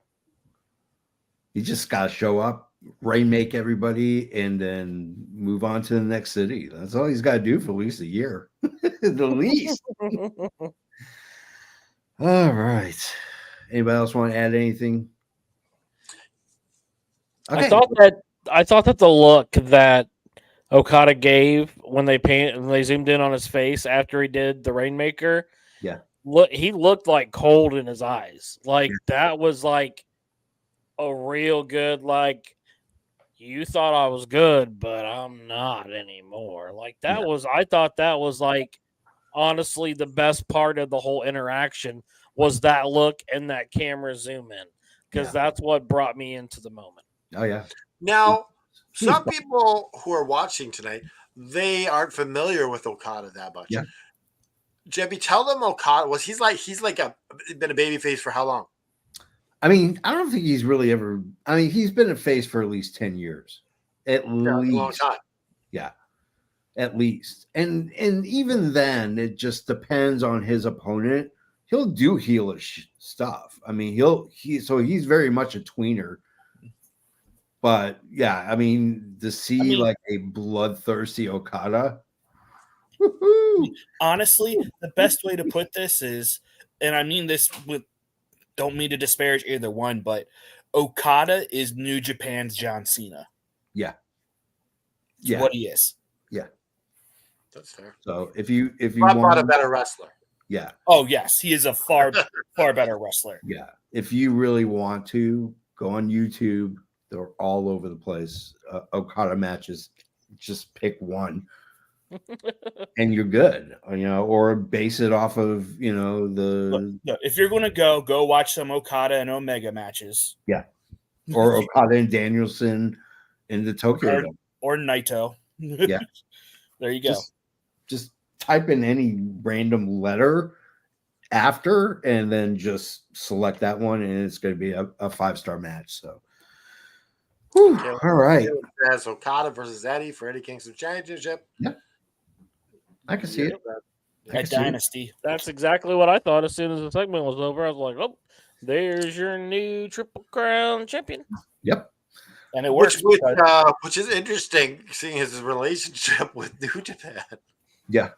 He just got to show up, rainmake everybody, and then move on to the next city. That's all he's got to do for at least a year, the least. All right. Anybody else want to add anything? Okay. I thought that the look that Okada gave when they zoomed in on his face after he did the Rainmaker. Yeah. He looked like cold in his eyes. Like that was like a real good, like, you thought I was good, but I'm not anymore. Like that was, I thought that was like honestly the best part of the whole interaction was that look and that camera zoom in, because that's what brought me into the moment. Oh yeah. Now, some people who are watching tonight, they aren't familiar with Okada that much. Yeah. Jebby, tell them Okada he's like been a babyface for how long? I mean, I don't think he's really ever. I mean, he's been a face for at least 10 years, at least. A long time. Yeah, at least. And even then, it just depends on his opponent. He'll do heelish stuff. I mean, he's very much a tweener. But yeah, I mean, to see like a bloodthirsty Okada. Woo-hoo. Honestly, the best way to put this is, and I mean this with, don't mean to disparage either one, but Okada is New Japan's John Cena. Yeah. It's what he is. Yeah. That's fair. So if you want a better wrestler. Yeah. Oh yes, he is a far better wrestler. Yeah. If you really want to go on YouTube, they're all over the place. Okada matches, just pick one. And you're good, or base it off of, the. Look, if you're going to go watch some Okada and Omega matches. Yeah. Or Okada and Danielson in the Tokyo Dome. Or Naito. Yeah. There you go. Just type in any random letter after and then just select that one, and it's going to be a 5-star match. So, all right. As Okada versus Eddie for Eddie Kingston Championship. Yeah. I can see it. At Dynasty. That's exactly what I thought as soon as the segment was over. I was like, oh, there's your new Triple Crown champion. Yep. And it works. Which is interesting, seeing his relationship with New Japan. Yeah.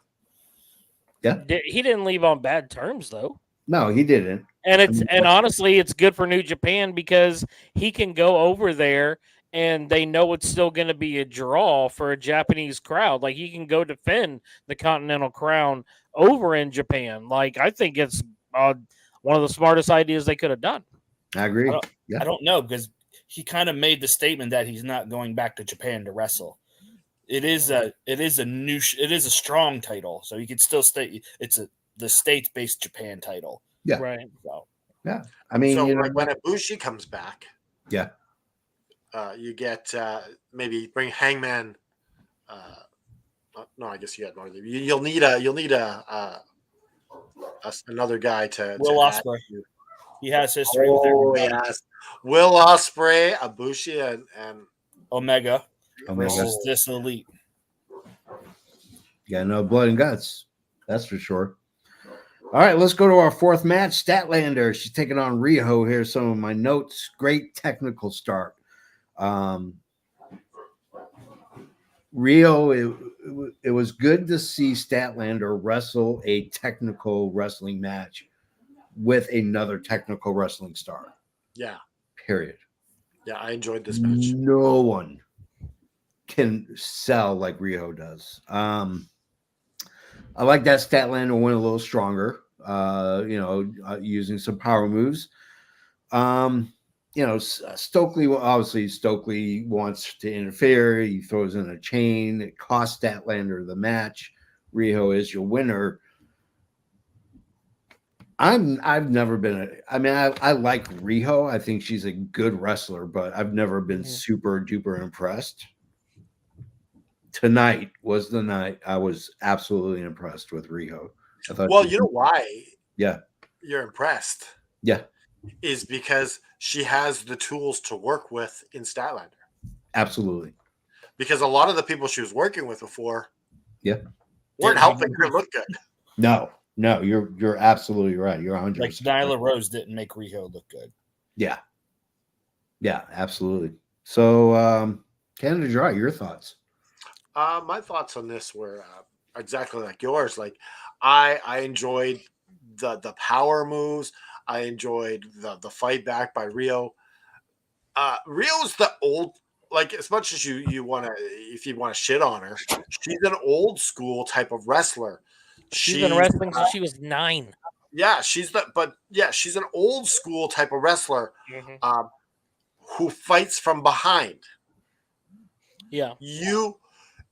Yeah. He didn't leave on bad terms, though. No, he didn't. And honestly, it's good for New Japan because he can go over there and they know it's still going to be a draw for a Japanese crowd. Like, he can go defend the Continental Crown over in Japan. Like, I think it's one of the smartest ideas they could have done. I agree. I don't know, because he kind of made the statement that he's not going back to Japan to wrestle. It is a strong title, so you could still stay. It's the states-based Japan title. Yeah. Right. So, yeah. I mean, so like when Ibushi comes back, yeah, you get maybe bring Hangman. No, I guess you got more. You'll need another guy to. Will Ospreay. He has history with everybody. Yes. Will Ospreay, Ibushi, and Omega Omega. versus this elite. Yeah, no blood and guts. That's for sure. All right, let's go to our fourth match. Statlander. She's taking on Riho. Here's some of my notes. Great technical start. Rio, it was good to see Statlander wrestle a technical wrestling match with another technical wrestling star. Yeah. Period. Yeah, I enjoyed this match. No one can sell like Rio does. I like that Statlander went a little stronger, using some power moves. Stokely wants to interfere. He throws in a chain. It costs Statlander the match. Riho is your winner. I've never been I like Riho. I think she's a good wrestler, but I've never been super duper impressed. Tonight was the night I was absolutely impressed with Riho. Well, you know why? Yeah. You're impressed. Yeah. Is because she has the tools to work with in Statlander. Absolutely. Because a lot of the people she was working with before weren't Didn't helping her look good. No, you're absolutely right. You're 100%. Like Nyla Rose didn't make Riho look good. Yeah. Yeah, absolutely. So, Canada Dry, your thoughts? My thoughts on this were exactly like yours. Like I enjoyed the power moves. I enjoyed the fight back by Rio. Rio's the old, like, as much as you want to, if you want to shit on her, she's an old school type of wrestler. She's been wrestling since she was 9. Yeah, she's an old school type of wrestler who fights from behind. Yeah.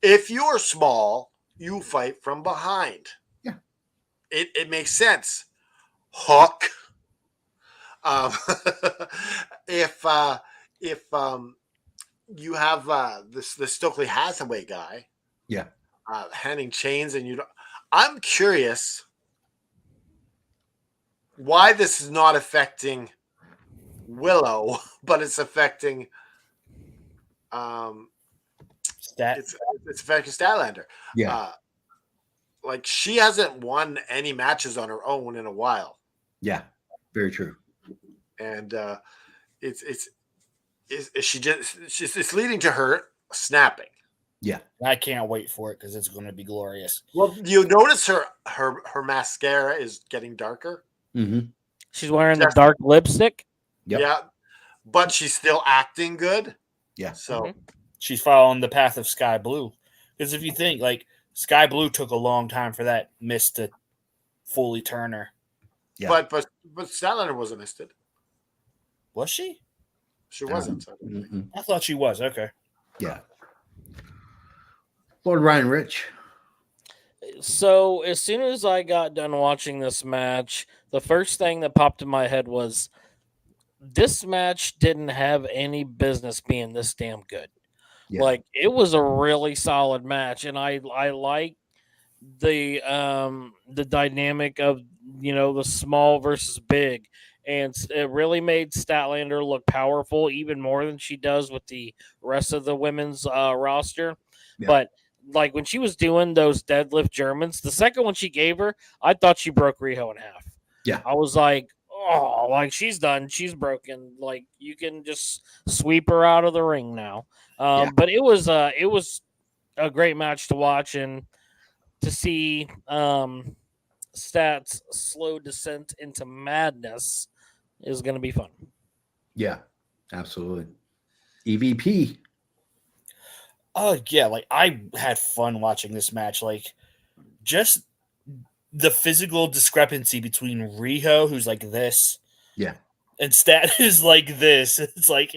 If you are small, you fight from behind. Yeah. It makes sense. Hook. If you have the Stokely Hathaway guy, handing chains, and I'm curious why this is not affecting Willow, but it's affecting it's affecting Statlander. Yeah. Like, she hasn't won any matches on her own in a while. Yeah, very true. And it's leading to her snapping. Yeah, I can't wait for it because it's going to be glorious. Well, you notice her mascara is getting darker. Mm-hmm. She's wearing the dark lipstick. Yep. Yeah, but she's still acting good. Yeah. So she's following the path of Sky Blue. Because if you think, like, Sky Blue took a long time for that mist to fully turn her. Yeah. But Statlander wasn't misted. Was she? She wasn't. I thought she was. Okay. Yeah. Lord Ryan Rich. So as soon as I got done watching this match, the first thing that popped in my head was this match didn't have any business being this damn good. Yeah. Like, it was a really solid match, and I like the dynamic of, the small versus big, and it really made Statlander look powerful even more than she does with the rest of the women's roster. Yeah. But like, when she was doing those deadlift Germans, the second one she gave her, I thought she broke Riho in half. Yeah. I was like, oh, like, she's done. She's broken. Like, you can just sweep her out of the ring now. But it was a great match to watch, and to see Stats' slow descent into madness is going to be fun. Yeah, absolutely. EVP. Oh, yeah. Like, I had fun watching this match. Like, just the physical discrepancy between Riho, who's like this, and Stat is like this. It's like,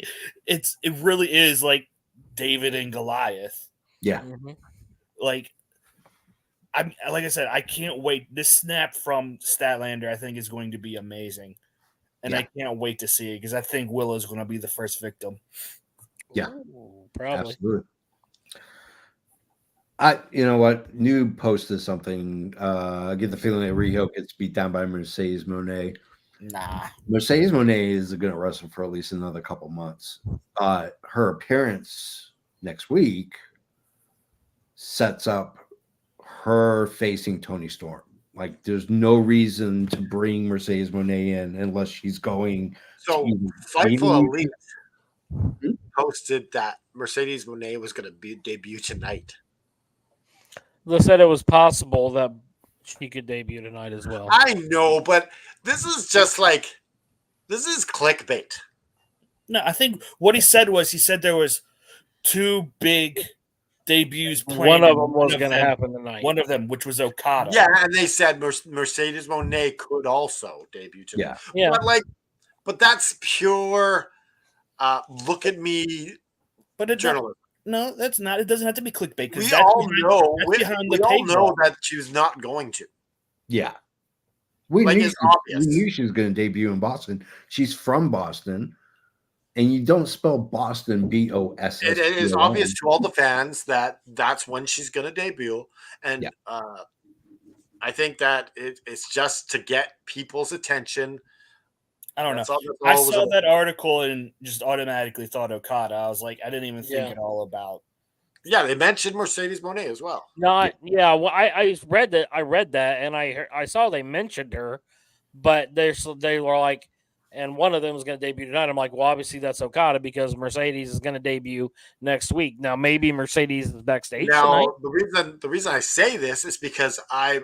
it really is like David and Goliath. Yeah. Like I said, I can't wait. This snap from Statlander, I think, is going to be amazing. And I can't wait to see it because I think Willow's going to be the first victim. Yeah. Ooh, probably. Absolutely. You know what? New posted something. I get the feeling that Riho gets beat down by Mercedes Moné. Nah. Mercedes Moné is going to wrestle for at least another couple months. Her appearance next week sets up her facing Toni Storm. Like, there's no reason to bring Mercedes Moné in unless she's going So to Fightful Elite posted that Mercedes Moné was going to debut tonight. They said it was possible that she could debut tonight as well. I know, but this is just like, this is clickbait. No, I think what he said there was 2 big debuts planned. One of them was going to happen tonight. One of them, which was Okada. Yeah, and they said Mercedes Moné could also debut tonight. Yeah. But that's pure look at me journalism. No, that's not. It doesn't have to be clickbait. We all know that she was not going to. Yeah. We it's obvious. We knew she was going to debut in Boston. She's from Boston. And you don't spell Boston B-O-S-S. It is obvious to all the fans that that's when she's going to debut. And I think that it's just to get people's attention. I don't know. I saw that article and just automatically thought Okada. I was like, I didn't even think at all about. Yeah, they mentioned Mercedes Moné as well. No, well, I read that. I read that, and I saw they mentioned her, but they were like, and one of them was going to debut tonight. I'm like, well, obviously that's Okada because Mercedes is going to debut next week. Now maybe Mercedes is backstage tonight. The reason I say this is because I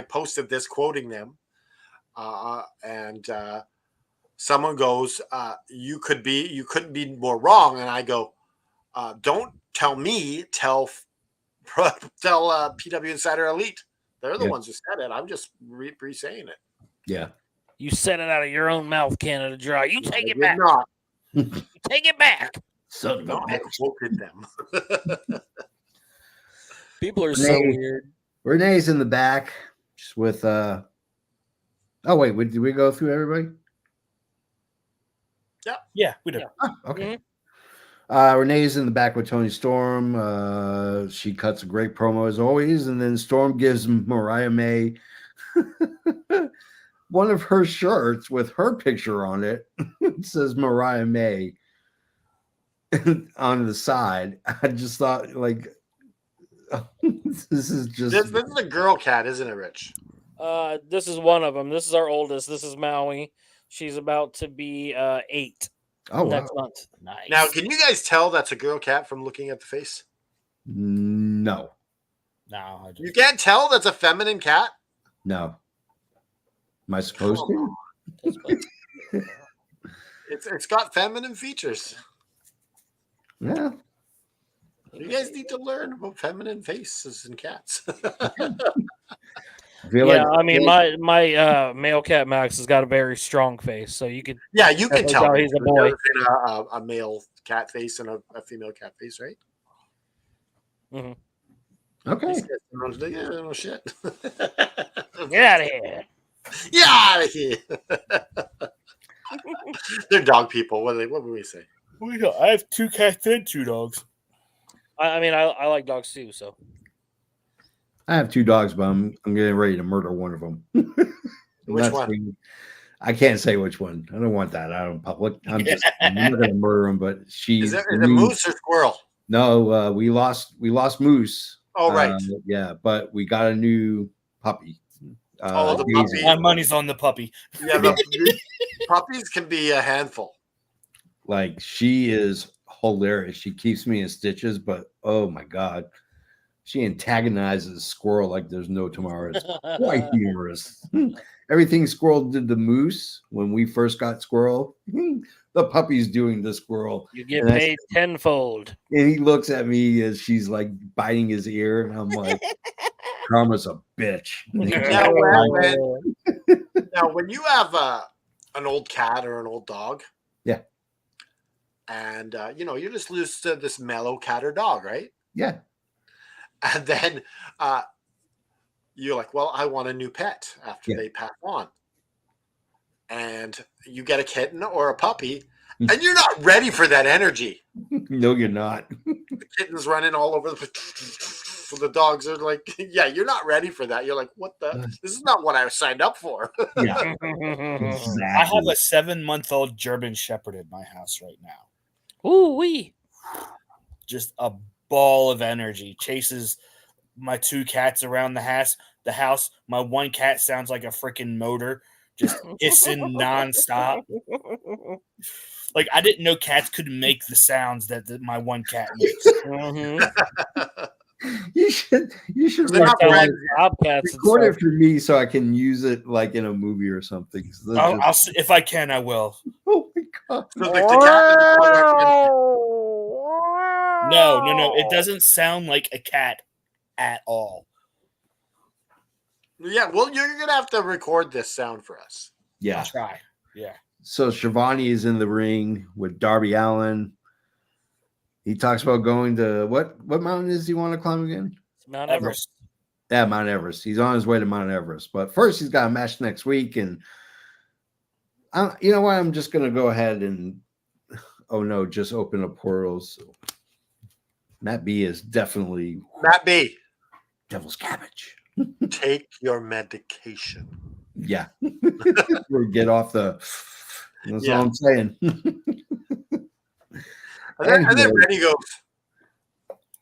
posted this quoting them. And someone goes, you couldn't be more wrong. And I go, don't tell me, tell PW Insider Elite. They're the ones who said it. I'm just re-saying it. Yeah. You said it out of your own mouth, Canada Dry. You take it back. Not. Take it back. I quoted them. People are so weird. Renee's in the back just with oh wait, did we go through everybody? Yeah, we did. Oh, okay. Mm-hmm. Renee's in the back with Toni Storm. She cuts a great promo as always, and then Storm gives Mariah May one of her shirts with her picture on it. It says Mariah May on the side. I just thought, like, this is a girl cat, isn't it, Rich? This is one of them. This is our oldest. This is Maui. She's about to be 8 next month. Nice. Now, can you guys tell that's a girl cat from looking at the face? No. You can't tell that's a feminine cat? No. Am I supposed to? It's got feminine features. Yeah. You guys need to learn about feminine faces and cats. I mean, my male cat Max has got a very strong face, so you could. Yeah, you can tell he's a boy. A male cat face and a female cat face, right? Mm-hmm. Okay. Yeah, no shit. Get out of here. Get out of here. They're dog people. What would we say? I have 2 cats and 2 dogs. I mean, I like dogs too, so. I have 2 dogs, but I'm getting ready to murder one of them. Which one? I can't say which one. I don't want that out in public. I'm not going to murder him, but is it moose or squirrel? No, we lost Moose. Oh, right. Yeah, but we got a new puppy. The puppy. My money's on the puppy. Yeah, the puppies can be a handful. Like, she is hilarious. She keeps me in stitches, but oh my God. She antagonizes Squirrel like there's no tomorrow. It's quite humorous. Everything Squirrel did to Moose when we first got Squirrel, the puppy's doing to Squirrel. You get paid tenfold. And he looks at me as she's like biting his ear, and I'm like, Karma's a bitch. Now, when you have an old cat or an old dog, and you're just used to this mellow cat or dog, right? Yeah. And then you're like, well, I want a new pet after they pass on. And you get a kitten or a puppy, and you're not ready for that energy. No, you're not. The kitten's running all over the place. So the dogs are like, yeah, you're not ready for that. You're like, what the? This is not what I signed up for. Yeah, I exactly. have a 7-month-old German Shepherd in my house right now. Ooh wee. Just a ball of energy. Chases my 2 cats around the house. My 1 cat sounds like a freaking motor, just hissing nonstop. Like, I didn't know cats could make the sounds that my 1 cat makes. You should They're not Telling friends. bobcats and record it stuff. for me so I can use it like in a movie or something. So I'll see, if I can, I will. oh my god! So the cat and the dog are friends. No. It doesn't sound like a cat at all. Yeah, well, you're gonna have to record this sound for us. Yeah. I'll try. Yeah. So Shivani is in the ring with Darby Allin. He talks about going to what mountain does he want to climb again? Mount Everest. Yeah, Mount Everest. He's on his way to Mount Everest. But first, he's got a match next week. And you know what? I'm just going to go ahead and, oh no, just open up portals. Matt B is definitely Matt B, devil's cabbage. take your medication. Yeah. Or get off the. That's Yeah. all I'm saying. And then Randy goes,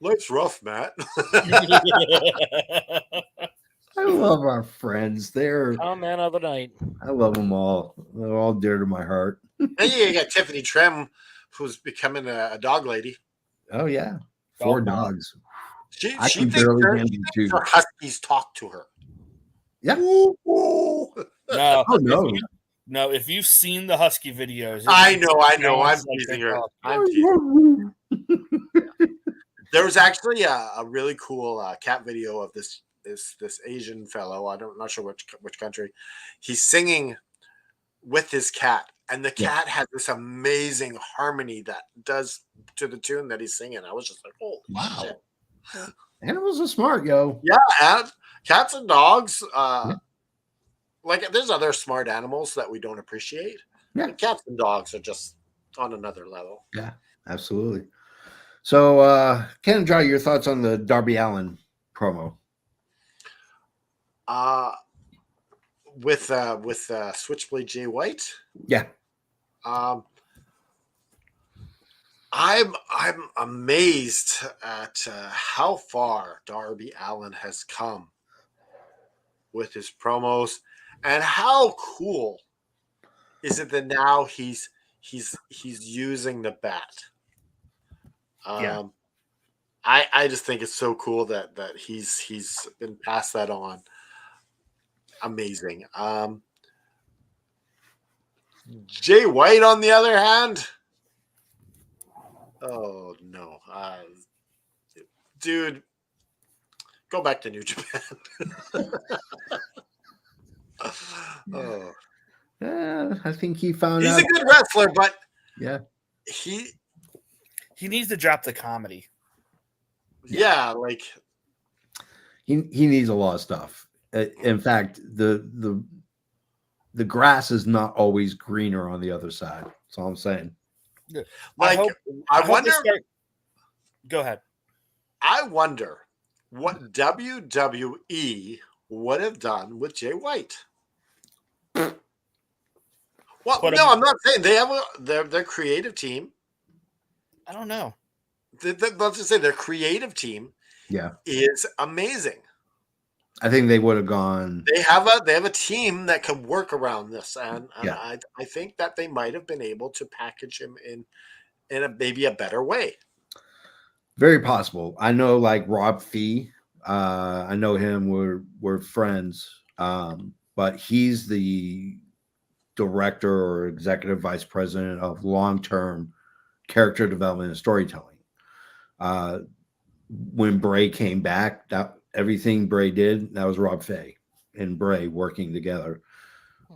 life's rough, Matt. I love our friends. Comment of the night. I love them all. They're all dear to my heart. And you got Tiffany Trim, who's becoming a dog lady. Oh yeah, 4 Dog mom. dogs. She I can thinks barely her, handle she 2. thinks her huskies talk to her. Yeah. Ooh, ooh. No. Oh no. No, if you've seen the husky videos, I know. I'm sounds like teasing they're her. talking. I'm teasing. There was actually a really cool cat video of this Asian fellow. I'm not sure which country. He's singing with his cat, and the cat has this amazing harmony that does to the tune that he's singing. I was just like, holy shit. Animals are smart, yo. Yeah, and cats and dogs. Like, there's other smart animals that we don't appreciate. Yeah. But cats and dogs are just on another level. Yeah, absolutely. So, Ken, Draw, your thoughts on the Darby Allin promo? With Switchblade Jay White. Yeah. I'm amazed at how far Darby Allin has come with his promos, and how cool is it that now he's using the bat. Yeah. I just think it's so cool that he's been passed that on. Amazing. Jay White, on the other hand, oh no, dude, go back to New Japan. Oh, I think he found he's out. a good wrestler, but Yeah. He needs to drop the comedy. Yeah, like He needs a lot of stuff. In fact, the grass is not always greener on the other side. That's all I'm saying. like hope I they wonder. Go ahead. I wonder what WWE would have done with Jay White. Well, Put him- no, I'm not saying they have their creative team. I don't know. Let's just say their creative team Yeah. is amazing. I think they would have gone. They have a team that can work around this, and Yeah. I think that they might have been able to package him in maybe a better way. Very possible. I know, like Rob Fee. I know him. We're friends. But he's the director or executive vice president of long-term character development and storytelling. When Bray came back, that everything Bray did, that was Rob Fee and Bray working together.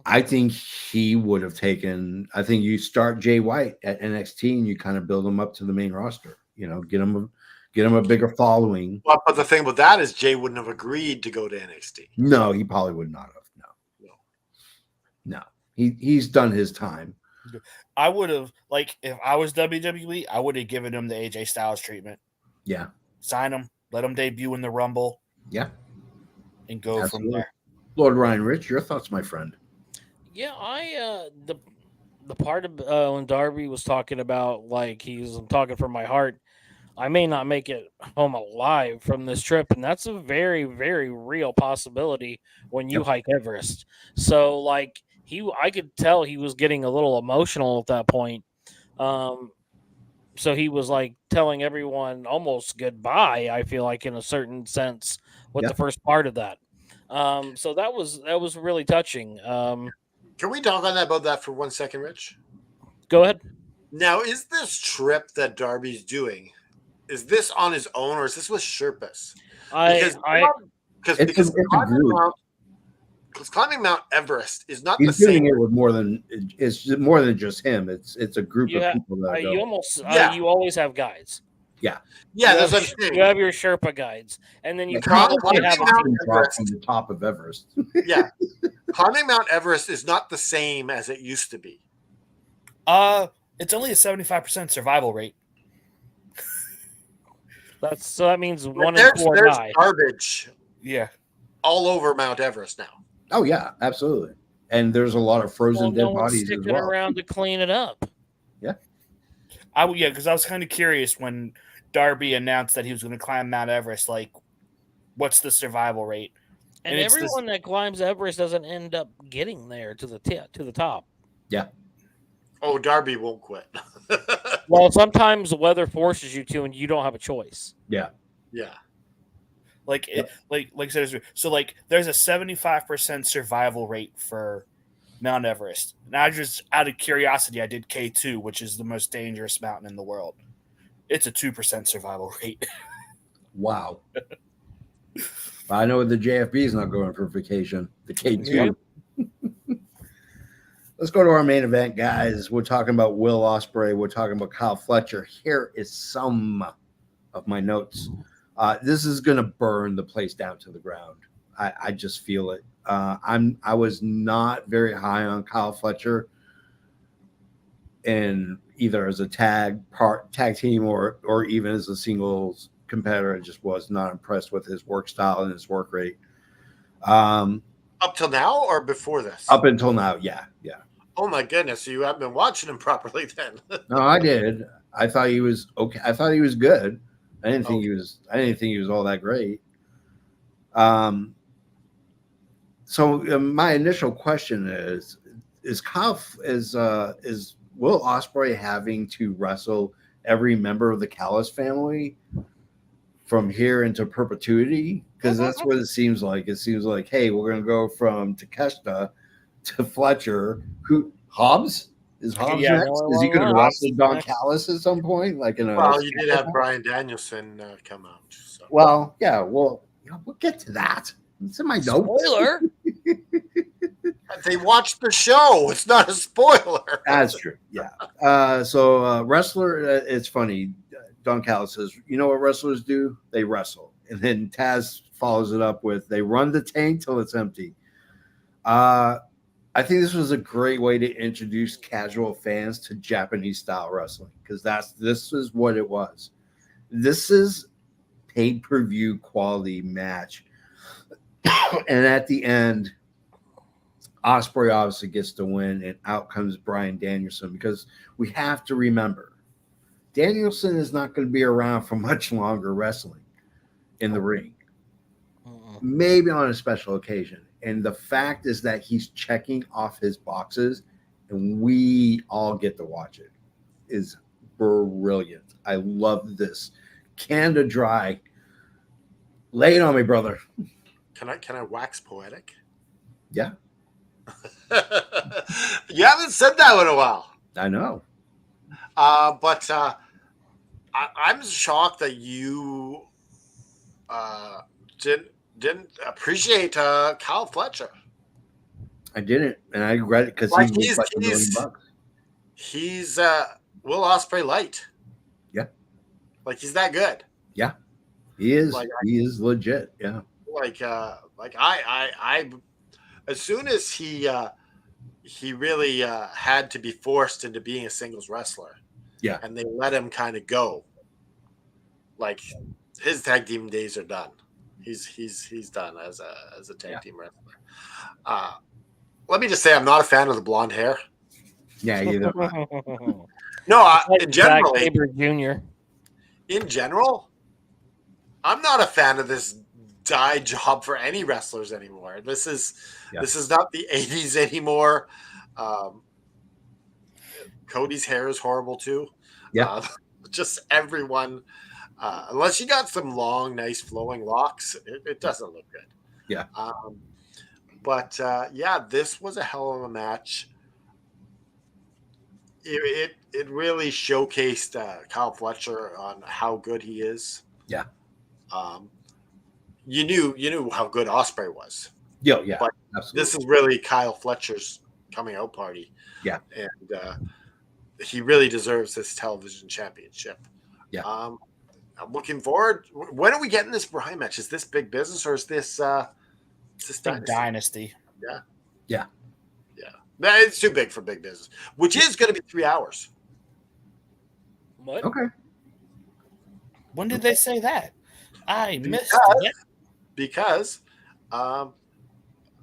I think he would have taken. I think you start Jay White at NXT and you kind of build him up to the main roster. You know, get him a bigger following. Well, but the thing about that is Jay wouldn't have agreed to go to NXT. No, he probably would not have. No. He's done his time. I would have, like, if I was WWE, I would have given him the AJ Styles treatment. Yeah. Sign him. Let him debut in the Rumble Yeah, and go from absolutely. there. Lord Ryan Rich, your thoughts, my friend? Yeah, the part of when Darby was talking about like he's I'm talking from my heart. I may not make it home alive from this trip, and that's a very, very real possibility when you Yep. hike Everest. So, like I could tell he was getting a little emotional at that point. Um, so he was like telling everyone almost goodbye. I feel like in a certain sense with Yeah. the first part of that. So that was really touching. Can we talk on that about that for 1 second, Rich? Go ahead. Now, is this trip that Darby's doing, is this on his own or is this with Sherpas? Because It's a group. climbing Mount Everest is not the He's doing same. it with more than just him. It's a group you of have people that you go. almost Yeah. you always have guides. Yeah, You that's have, what I'm saying. you have your Sherpa guides, and then you Yeah, probably climbing have a Mount team. drop Everest. from the top of Everest. Yeah, climbing Mount Everest is not the same as it used to be. It's only a 75% survival rate. So that means But one in four there's die. garbage Yeah. all over Mount Everest now. Oh yeah, absolutely. And there's a lot of frozen No dead one's bodies as sticking well. around to clean it up. Because I was kind of curious when Darby announced that he was going to climb Mount Everest. Like, what's the survival rate? And it's everyone that climbs Everest doesn't end up getting there to the top. Yeah. Oh, Darby won't quit. Well, sometimes the weather forces you to, and you don't have a choice. Yeah. Yeah. Like I said, so like there's a 75% survival rate for Mount Everest. Now, just out of curiosity, I did K2, which is the most dangerous mountain in the world. It's a 2% survival rate. Wow. I know the JFB is not going for vacation. The K2. Yeah. Let's go to our main event, guys. We're talking about Will Ospreay. We're talking about Kyle Fletcher. Here is some of my notes. This is going to burn the place down to the ground. I just feel it. I was not very high on Kyle Fletcher, and either as a tag team or even as a singles competitor. I just was not impressed with his work style and his work rate. Up till now or before this? Up until now, yeah. Oh my goodness! So you haven't been watching him properly then. No, I did. I thought he was okay. I thought he was good. I didn't think he was all that great. So my initial question is Will Ospreay having to wrestle every member of the Callis family from here into perpetuity? Because that's what it seems like. It seems like, hey, we're going to go from Takeshita to Fletcher. Who Hobbs? Is Hobbs next? Is he going to wrestle Don Callis at some point? Like in a well, you did have Bryan Danielson come out. So. Well, yeah. Well, we'll get to that. It's in my notes. Spoiler. They watched the show. It's not a spoiler. That's true. Yeah. So wrestler, it's funny. Don Callis says, you know what wrestlers do? They wrestle. And then Taz follows it up with, they run the tank till it's empty. I think this was a great way to introduce casual fans to Japanese style wrestling, because this is what it was. This is pay-per-view quality match. And at the end, Ospreay obviously gets to win, and out comes Bryan Danielson, because we have to remember, Danielson is not going to be around for much longer wrestling in the ring. Maybe on a special occasion. And the fact is that he's checking off his boxes, and we all get to watch it. Is brilliant. I love this. Canada Dry. Lay it on me, brother. Can I wax poetic? Yeah. You haven't said that in a while. I know. But I'm shocked that you didn't appreciate Kyle Fletcher. I didn't, and I regret it because Like he was like $1 million. He's Will Ospreay light. Yeah. Like he's that good. Yeah. He is. Like, he is legit. Yeah. Like I as soon as he really had to be forced into being a singles wrestler. Yeah. And they let him kind of go. Like his tag team days are done. He's done as a tag team wrestler. Let me just say, I'm not a fan of the blonde hair. Yeah, either. No, Like Zack Sabre Jr. In general, I'm not a fan of this dye job for any wrestlers anymore. This is not the 80s anymore. Cody's hair is horrible too. Yeah. Just everyone, unless you got some long, nice flowing locks, it doesn't look good. Yeah. But this was a hell of a match. It really showcased Kyle Fletcher on how good he is. Yeah. You knew how good Ospreay was. Yeah, but absolutely. This is really Kyle Fletcher's coming out party. Yeah. And he really deserves this television championship. Yeah. I'm looking forward. When are we getting this Bryan match? Is this big business or is this Dynasty? Yeah. Yeah. Yeah. It's too big for big business, which is going to be 3 hours. What? Okay. When did they say that? I missed it. Because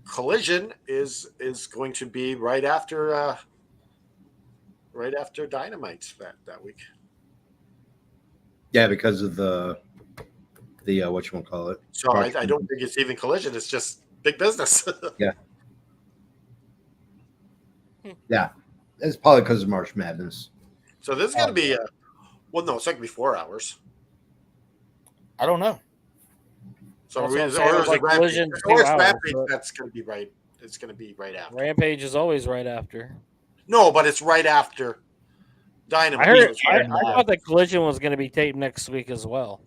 Collision is going to be right after Dynamite that week. Yeah, because of the whatchamacallit. So I don't think it's even Collision. It's just big business. Yeah. Yeah. It's probably because of March Madness. So this is going to be it's not going to be 4 hours. I don't know. So That's or is like it Rampage? Collision, Or 2 it's hours, Rampage, but- that's going to be right. It's going to be right after. Rampage is always right after. No, but it's right after Dynamite. I thought that Collision was going to be taped next week as well.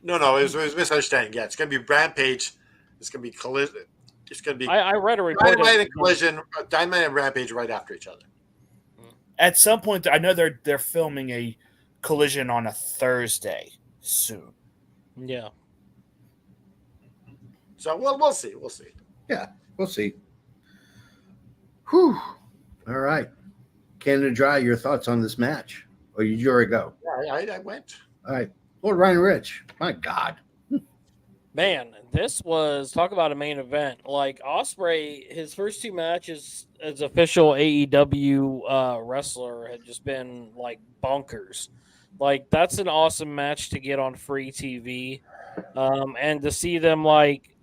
No, it was misunderstanding. Yeah, it's going to be Rampage. It's going to be Collision. It's going to be I read a report. Dynamite and Collision, Dynamite and Rampage right after each other. At some point, I know they're filming a Collision on a Thursday soon. Yeah. So we'll see. We'll see. Yeah, we'll see. Whew. All right. Canada Dry, your thoughts on this match? Or you already go? Yeah, I went. All right. Lord Ryan Rich. My God. Man, this was talk about a main event. Like Ospreay, his first 2 matches as official AEW wrestler had just been like bonkers. Like that's an awesome match to get on free TV, and to see them like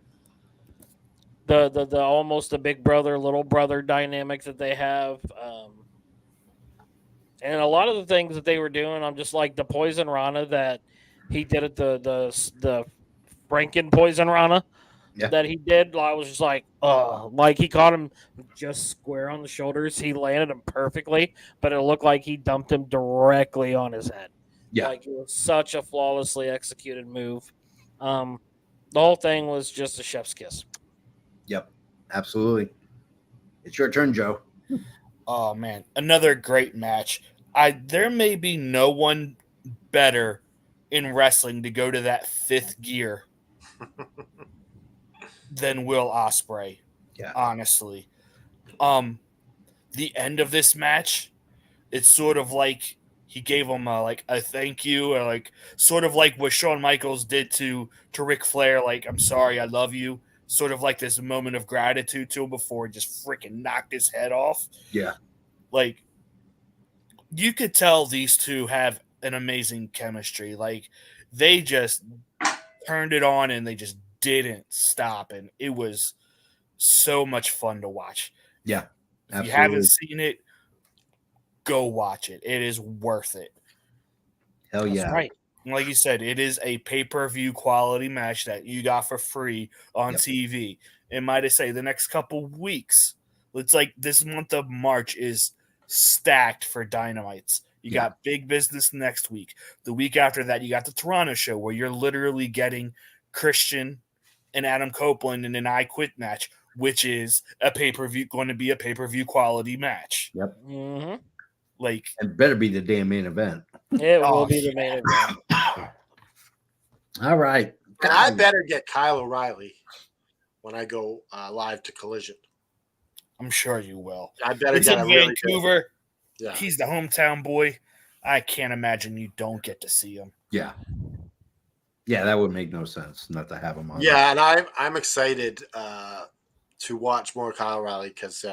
the almost the big brother little brother dynamic that they have, and a lot of the things that they were doing, I'm just like the Poison Rana that he did at the Franken Poison Rana that he did. I was just like he caught him just square on the shoulders. He landed him perfectly, but it looked like he dumped him directly on his head. Yeah. Like it was such a flawlessly executed move. The whole thing was just a chef's kiss. Yep. Absolutely. It's your turn, Joe. Oh man, another great match. There may be no one better in wrestling to go to that 5th gear than Will Ospreay. Yeah. Honestly. The end of this match, it's sort of like he gave him a thank you, or like sort of like what Shawn Michaels did to Ric Flair, like I'm sorry, I love you. Sort of like this moment of gratitude to him before he just freaking knocked his head off. Yeah. Like you could tell these two have an amazing chemistry. Like they just turned it on and they just didn't stop, and it was so much fun to watch. Yeah. If you haven't seen it, go watch it. It is worth it. Hell yeah. That's right. Like you said, it is a pay-per-view quality match that you got for free on TV. And might I say, the next couple weeks, it's like this month of March is stacked for Dynamites. You got big business next week. The week after that, you got the Toronto show where you're literally getting Christian and Adam Copeland in an I Quit match, which is going to be a pay-per-view quality match. Yep. Mm-hmm. Like, it better be the damn main event. It will be the main event. All right. And I better get Kyle O'Reilly when I go live to Collision. I'm sure you will. I better It's get in a really Vancouver. good. Yeah. He's the hometown boy. I can't imagine you don't get to see him. Yeah. Yeah, that would make no sense not to have him on. Yeah, and I'm excited to watch more Kyle O'Reilly because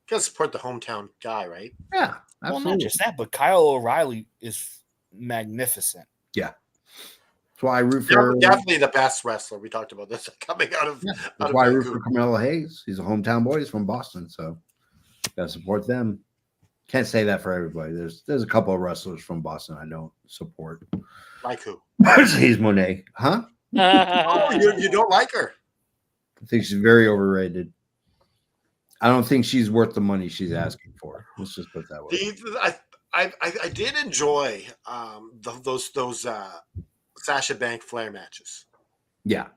gotta support the hometown guy, right? Yeah, Well, absolutely. not just that, but Kyle O'Reilly is magnificent. Yeah. That's why I root for. Definitely the best wrestler. We talked about this coming out of That's out of why I root for Vancouver. Carmelo Hayes. He's a hometown boy. He's from Boston, so gotta support them. Can't say that for everybody. There's a couple of wrestlers from Boston I don't support. Like who? He's Monet, huh? Oh, you don't like her? I think she's very overrated. I don't think she's worth the money she's asking for. Let's just put it that way. I did enjoy those Sasha Banks Flair matches. Yeah.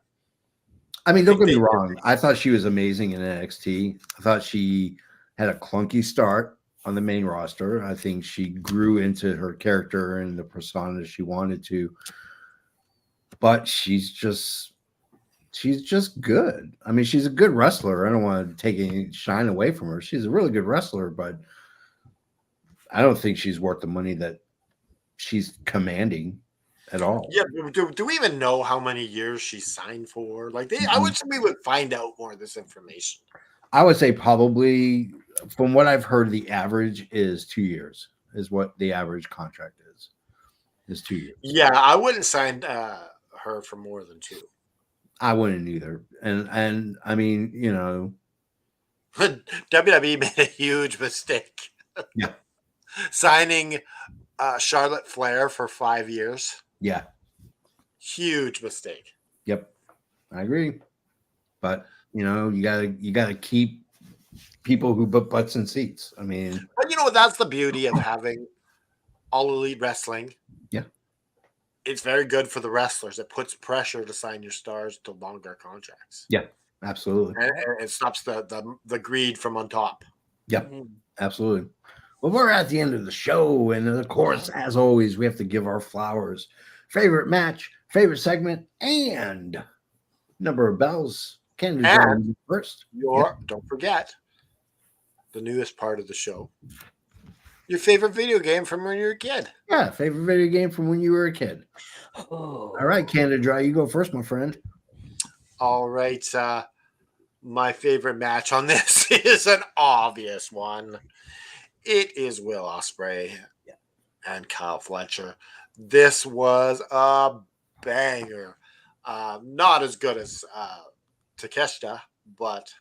I mean, don't get me wrong. I thought she was amazing in NXT. I thought she had a clunky start on the main roster. I think she grew into her character and the persona she wanted to. But she's just good. I mean, she's a good wrestler. I don't want to take any shine away from her. She's a really good wrestler, but I don't think she's worth the money that she's commanding at all. Yeah, do we even know how many years she signed for? Like, I wish we would find out more of this information. I would say probably, from what I've heard, the average is 2 years. Is what the average contract is. Is 2 years. Yeah, I wouldn't sign her for more than 2. I wouldn't either. And I mean, you know, WWE made a huge mistake. Yeah. Signing Charlotte Flair for 5 years. Yeah. Huge mistake. Yep. I agree. But you know, you gotta keep people who put butts in seats. I mean, but you know what? That's the beauty of having All Elite Wrestling. Yeah. It's very good for the wrestlers. It puts pressure to sign your stars to longer contracts. Yeah, absolutely. And it stops the greed from on top. Yep, absolutely. Well, we're at the end of the show, and of course, as always, we have to give our flowers. Favorite match, favorite segment, and number of bells. Can do first. Don't forget the newest part of the show. Your favorite video game from when you were a kid. Yeah, favorite video game from when you were a kid. Oh. All right, Canada Dry, you go first, my friend. All right. My favorite match on this is an obvious one. It is Will Ospreay and Kyle Fletcher. This was a banger. Not as good as Takeshita, but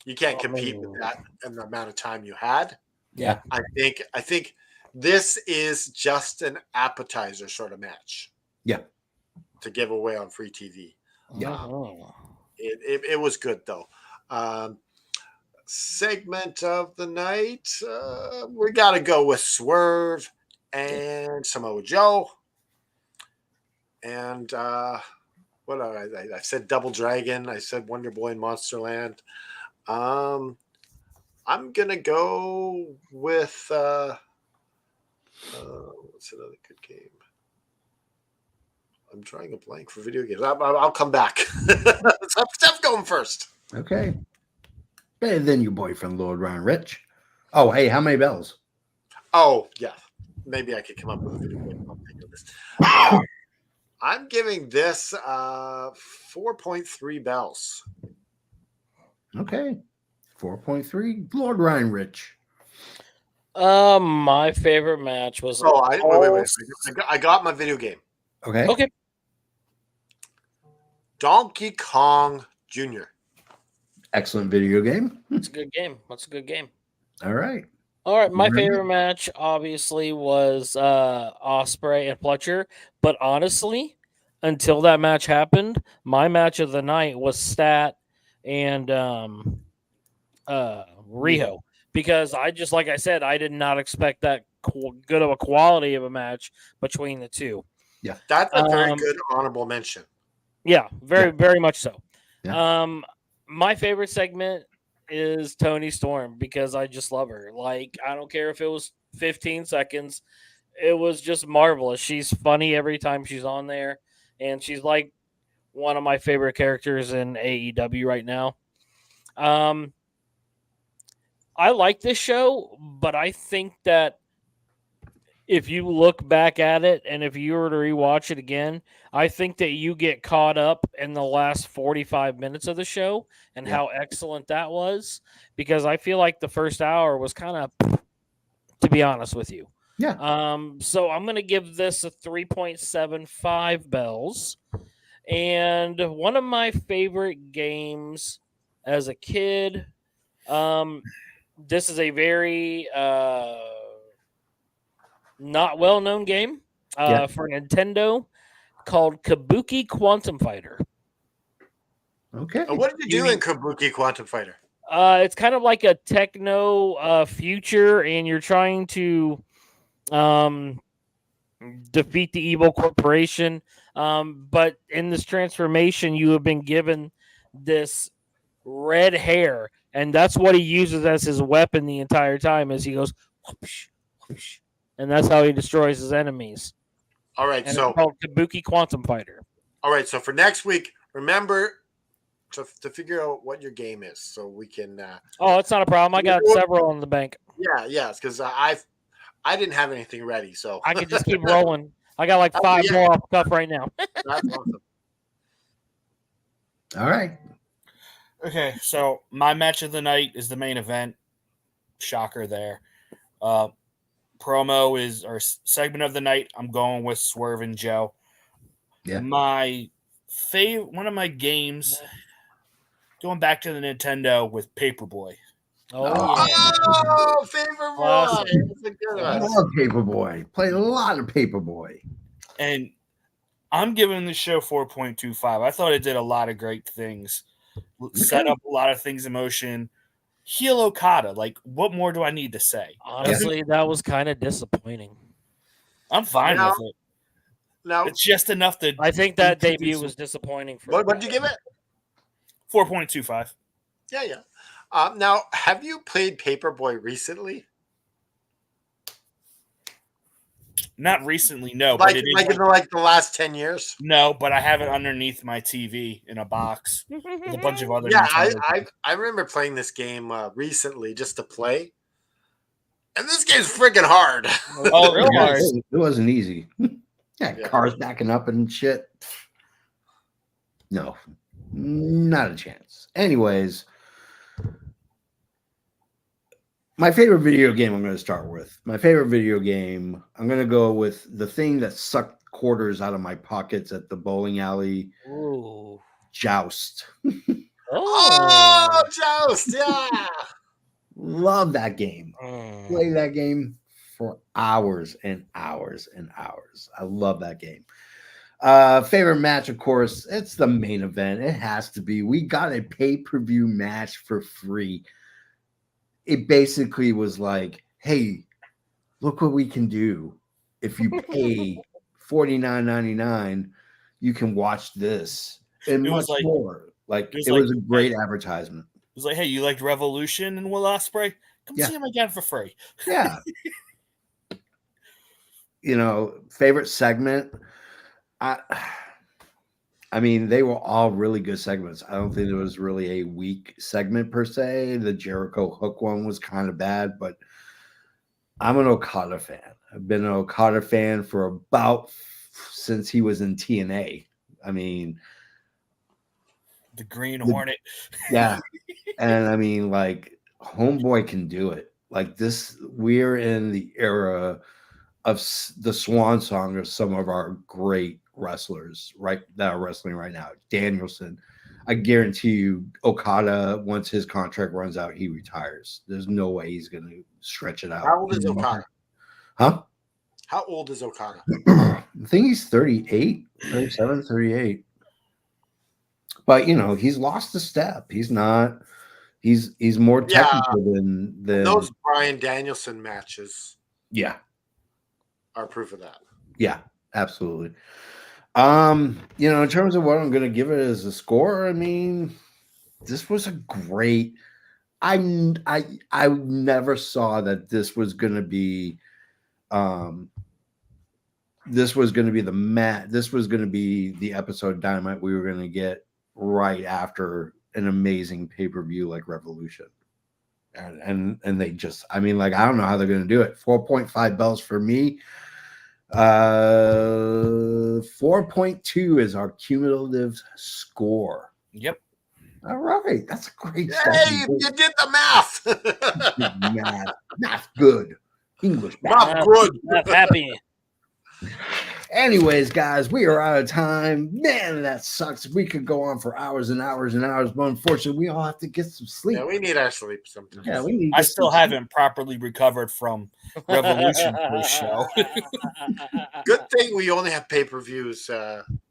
you can't compete with that in the amount of time you had. Yeah. I think this is just an appetizer sort of match. Yeah. To give away on free TV. Yeah. It was good though. Segment of the night, we got to go with Swerve and Samoa Joe. And what I said Double Dragon. I said Wonder Boy and Monsterland. I'm going to go with what's another good game? I'm drawing a blank for video games. I'll come back. Steph's going first. Okay. Better than your boyfriend, Lord Ron Rich. Oh, hey, how many bells? Oh, yeah. Maybe I could come up with a video game. I'll think of this. I'm giving this 4.3 bells. Okay. 4.3. Lord Ryan Rich. My favorite match was. Wait. I got my video game. Okay. Okay. Donkey Kong Jr. Excellent video game. That's a good game. All right. All right. My favorite match obviously was Ospreay and Fletcher, but honestly, until that match happened, my match of the night was Stat and Riho, because like I said, I did not expect that good of a quality of a match between the two. Yeah, that's a very good honorable mention. Yeah, very much so. Yeah. My favorite segment is Toni Storm because I just love her. Like, I don't care if it was 15 seconds. It was just marvelous. She's funny every time she's on there, and she's like one of my favorite characters in AEW right now. I like this show, but I think that if you look back at it and if you were to rewatch it again, I think that you get caught up in the last 45 minutes of the show and Yeah. how excellent that was, because I feel like the first hour was kind of, to be honest with you. Yeah. So I'm going to give this a 3.75 bells. And one of my favorite games as a kid, this is a very not well-known game for Nintendo called Kabuki Quantum Fighter. Okay. What did you do in Kabuki Quantum Fighter? It's kind of like a techno future, and you're trying to defeat the evil corporation. But in this transformation, you have been given this red hair, and that's what he uses as his weapon the entire time. As he goes, whoosh, whoosh, and that's how he destroys his enemies. All right, And so it's called Kabuki Quantum Fighter. all right, so for next week, remember to figure out what your game is, so we can. Oh, it's not a problem. I got several in the bank. Yeah, because I didn't have anything ready, so I could just keep rolling. I got like 5 more off the cuff right now. that's awesome. All right. Okay, so my match of the night is the main event. Shocker there. Promo is or segment of the night. I'm going with Swerve and Joe. Yeah. My one of my games, going back to the Nintendo with Paperboy. Oh, yeah. Oh, favorite Classic. one. That's a good I one. love Paperboy. Played a lot of Paperboy. And I'm giving the show 4.25. I thought it did a lot of great things. Set up a lot of things in motion. Heel Okada. Like, what more do I need to say? Honestly, that was kind of disappointing. I'm fine Now- with it. Now, It's just enough to. I think that introduce debut some- was disappointing. For what did you give it? 4.25. Yeah. Now, have you played Paperboy recently? Not recently, no. But Like, it is like in the last 10 years? no, but I have it underneath my TV in a box with a bunch of other. Yeah, Nintendo I remember playing this game recently just to play. And this game's freaking hard. Oh, real Yeah, hard. it wasn't easy. Yeah, Yeah. cars backing up and shit. No, not a chance. Anyways, my favorite video game I'm going to start with. My favorite video game, I'm going to go with the thing that sucked quarters out of my pockets at the bowling alley, Ooh. Joust. Oh, Joust, yeah. Love that game. Mm. Play that game for hours and hours and hours. I love that game. Favorite match, of course, it's the main event. It has to be. We got a pay-per-view match for free. It basically was like, hey, look what we can do. If you pay $49.99, you can watch this and It much was like- more. Like it was it like- was a great advertisement. It was like, hey, you liked Revolution and Will Ospreay? Come Yeah. see him again for free. Yeah. Favorite segment. I mean, they were all really good segments. I don't think there was really a weak segment per se. The Jericho Hook one was kind of bad, but I'm an Okada fan. I've been an Okada fan for about since he was in TNA. I mean, The Green Hornet. yeah. And I mean, like, Homeboy can do it. Like this, we're in the era of the swan song of some of our great wrestlers, right? That are wrestling right now. Danielson. I guarantee you, Okada, once his contract runs out, he retires. There's no way he's going to stretch it out. How old is Okada? Huh? How old is Okada? I think he's 38, 37, 38. But he's lost a step. He's not. He's more technical than Those Bryan Danielson matches yeah. are proof of that. Yeah, absolutely. In terms of what I'm going to give it as a score, I mean, this was a great. I never saw that this was going to be. This was going to be This was going to be the episode of Dynamite we were going to get right after an amazing pay-per-view like Revolution. and they just, I mean, like, I don't know how they're going to do it. 4.5 bells for me. 4.2 is our cumulative score. Yep. All right, that's a great Hey, you did the math. math good. English Math good. Math happy. Anyways, guys, we are out of time. Man, that sucks. We could go on for hours and hours and hours, but unfortunately, we all have to get some sleep. Yeah, we need our sleep sometimes. Yeah, we need. I still haven't properly recovered from Revolution post show. Good thing we only have pay-per-views,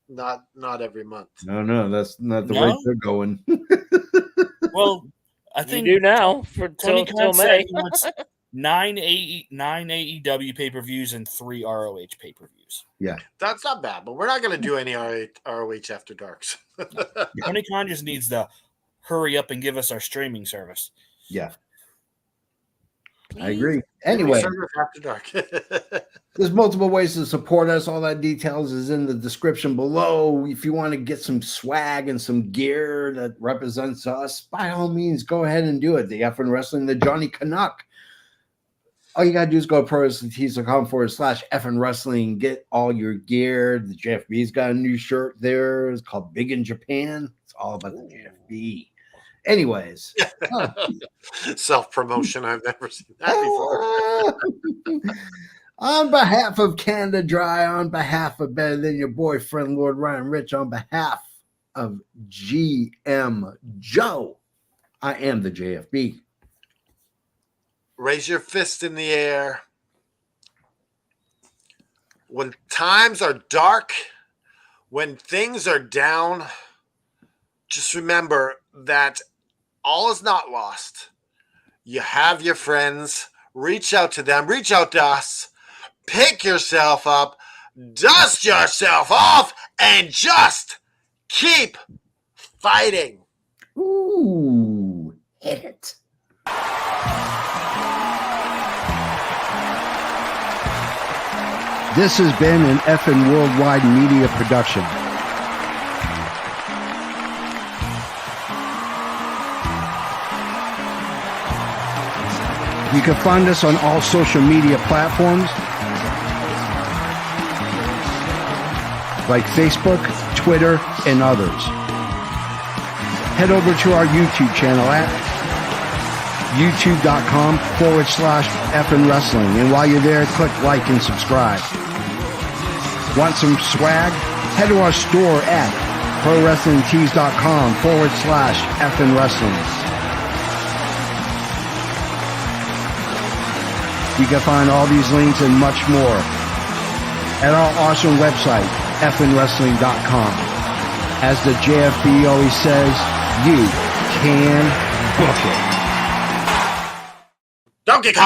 not every month. No, that's not the way they're going. Well, I You think do now for Tony till Khan said May. he wants 9 AEW pay-per-views and 3 ROH pay-per-views. Yeah, That's not bad, but we're not going to do any ROH After Darks. Tony Khan just needs to hurry up and give us our streaming service. yeah, I agree. Anyway, After Dark. there's multiple ways to support us. All that details is in the description below. If you want to get some swag and some gear that represents us, by all means, go ahead and do it. The Effin' Wrestling, the Johnny Canuck. All you gotta do is go to prowrestlingtees.com/Effin' Wrestling. Get all your gear. The JFB's got a new shirt there. It's called Big in Japan. It's all about the JFB. Anyways, Self-promotion. I've never seen that before. On behalf of Canada Dry, on behalf of Better Than Your Boyfriend, Lord Ryan Rich, on behalf of GM Joe, I am the JFB. Raise your fist in the air. When times are dark, when things are down, just remember that all is not lost. You have your friends. Reach out to them. Reach out to us. Pick yourself up. Dust yourself off. And just keep fighting. Ooh, hit it. This has been an Effin' Worldwide Media production. You can find us on all social media platforms like Facebook, Twitter, and others. Head over to our YouTube channel at youtube.com/Effin' Wrestling. And while you're there, click like and subscribe. Want some swag? Head to our store at prowrestlingtees.com/Effin' Wrestling. You can find all these links and much more at our awesome website, effinwrestling.com. As the JFB always says, you can book it. Donkey Kong.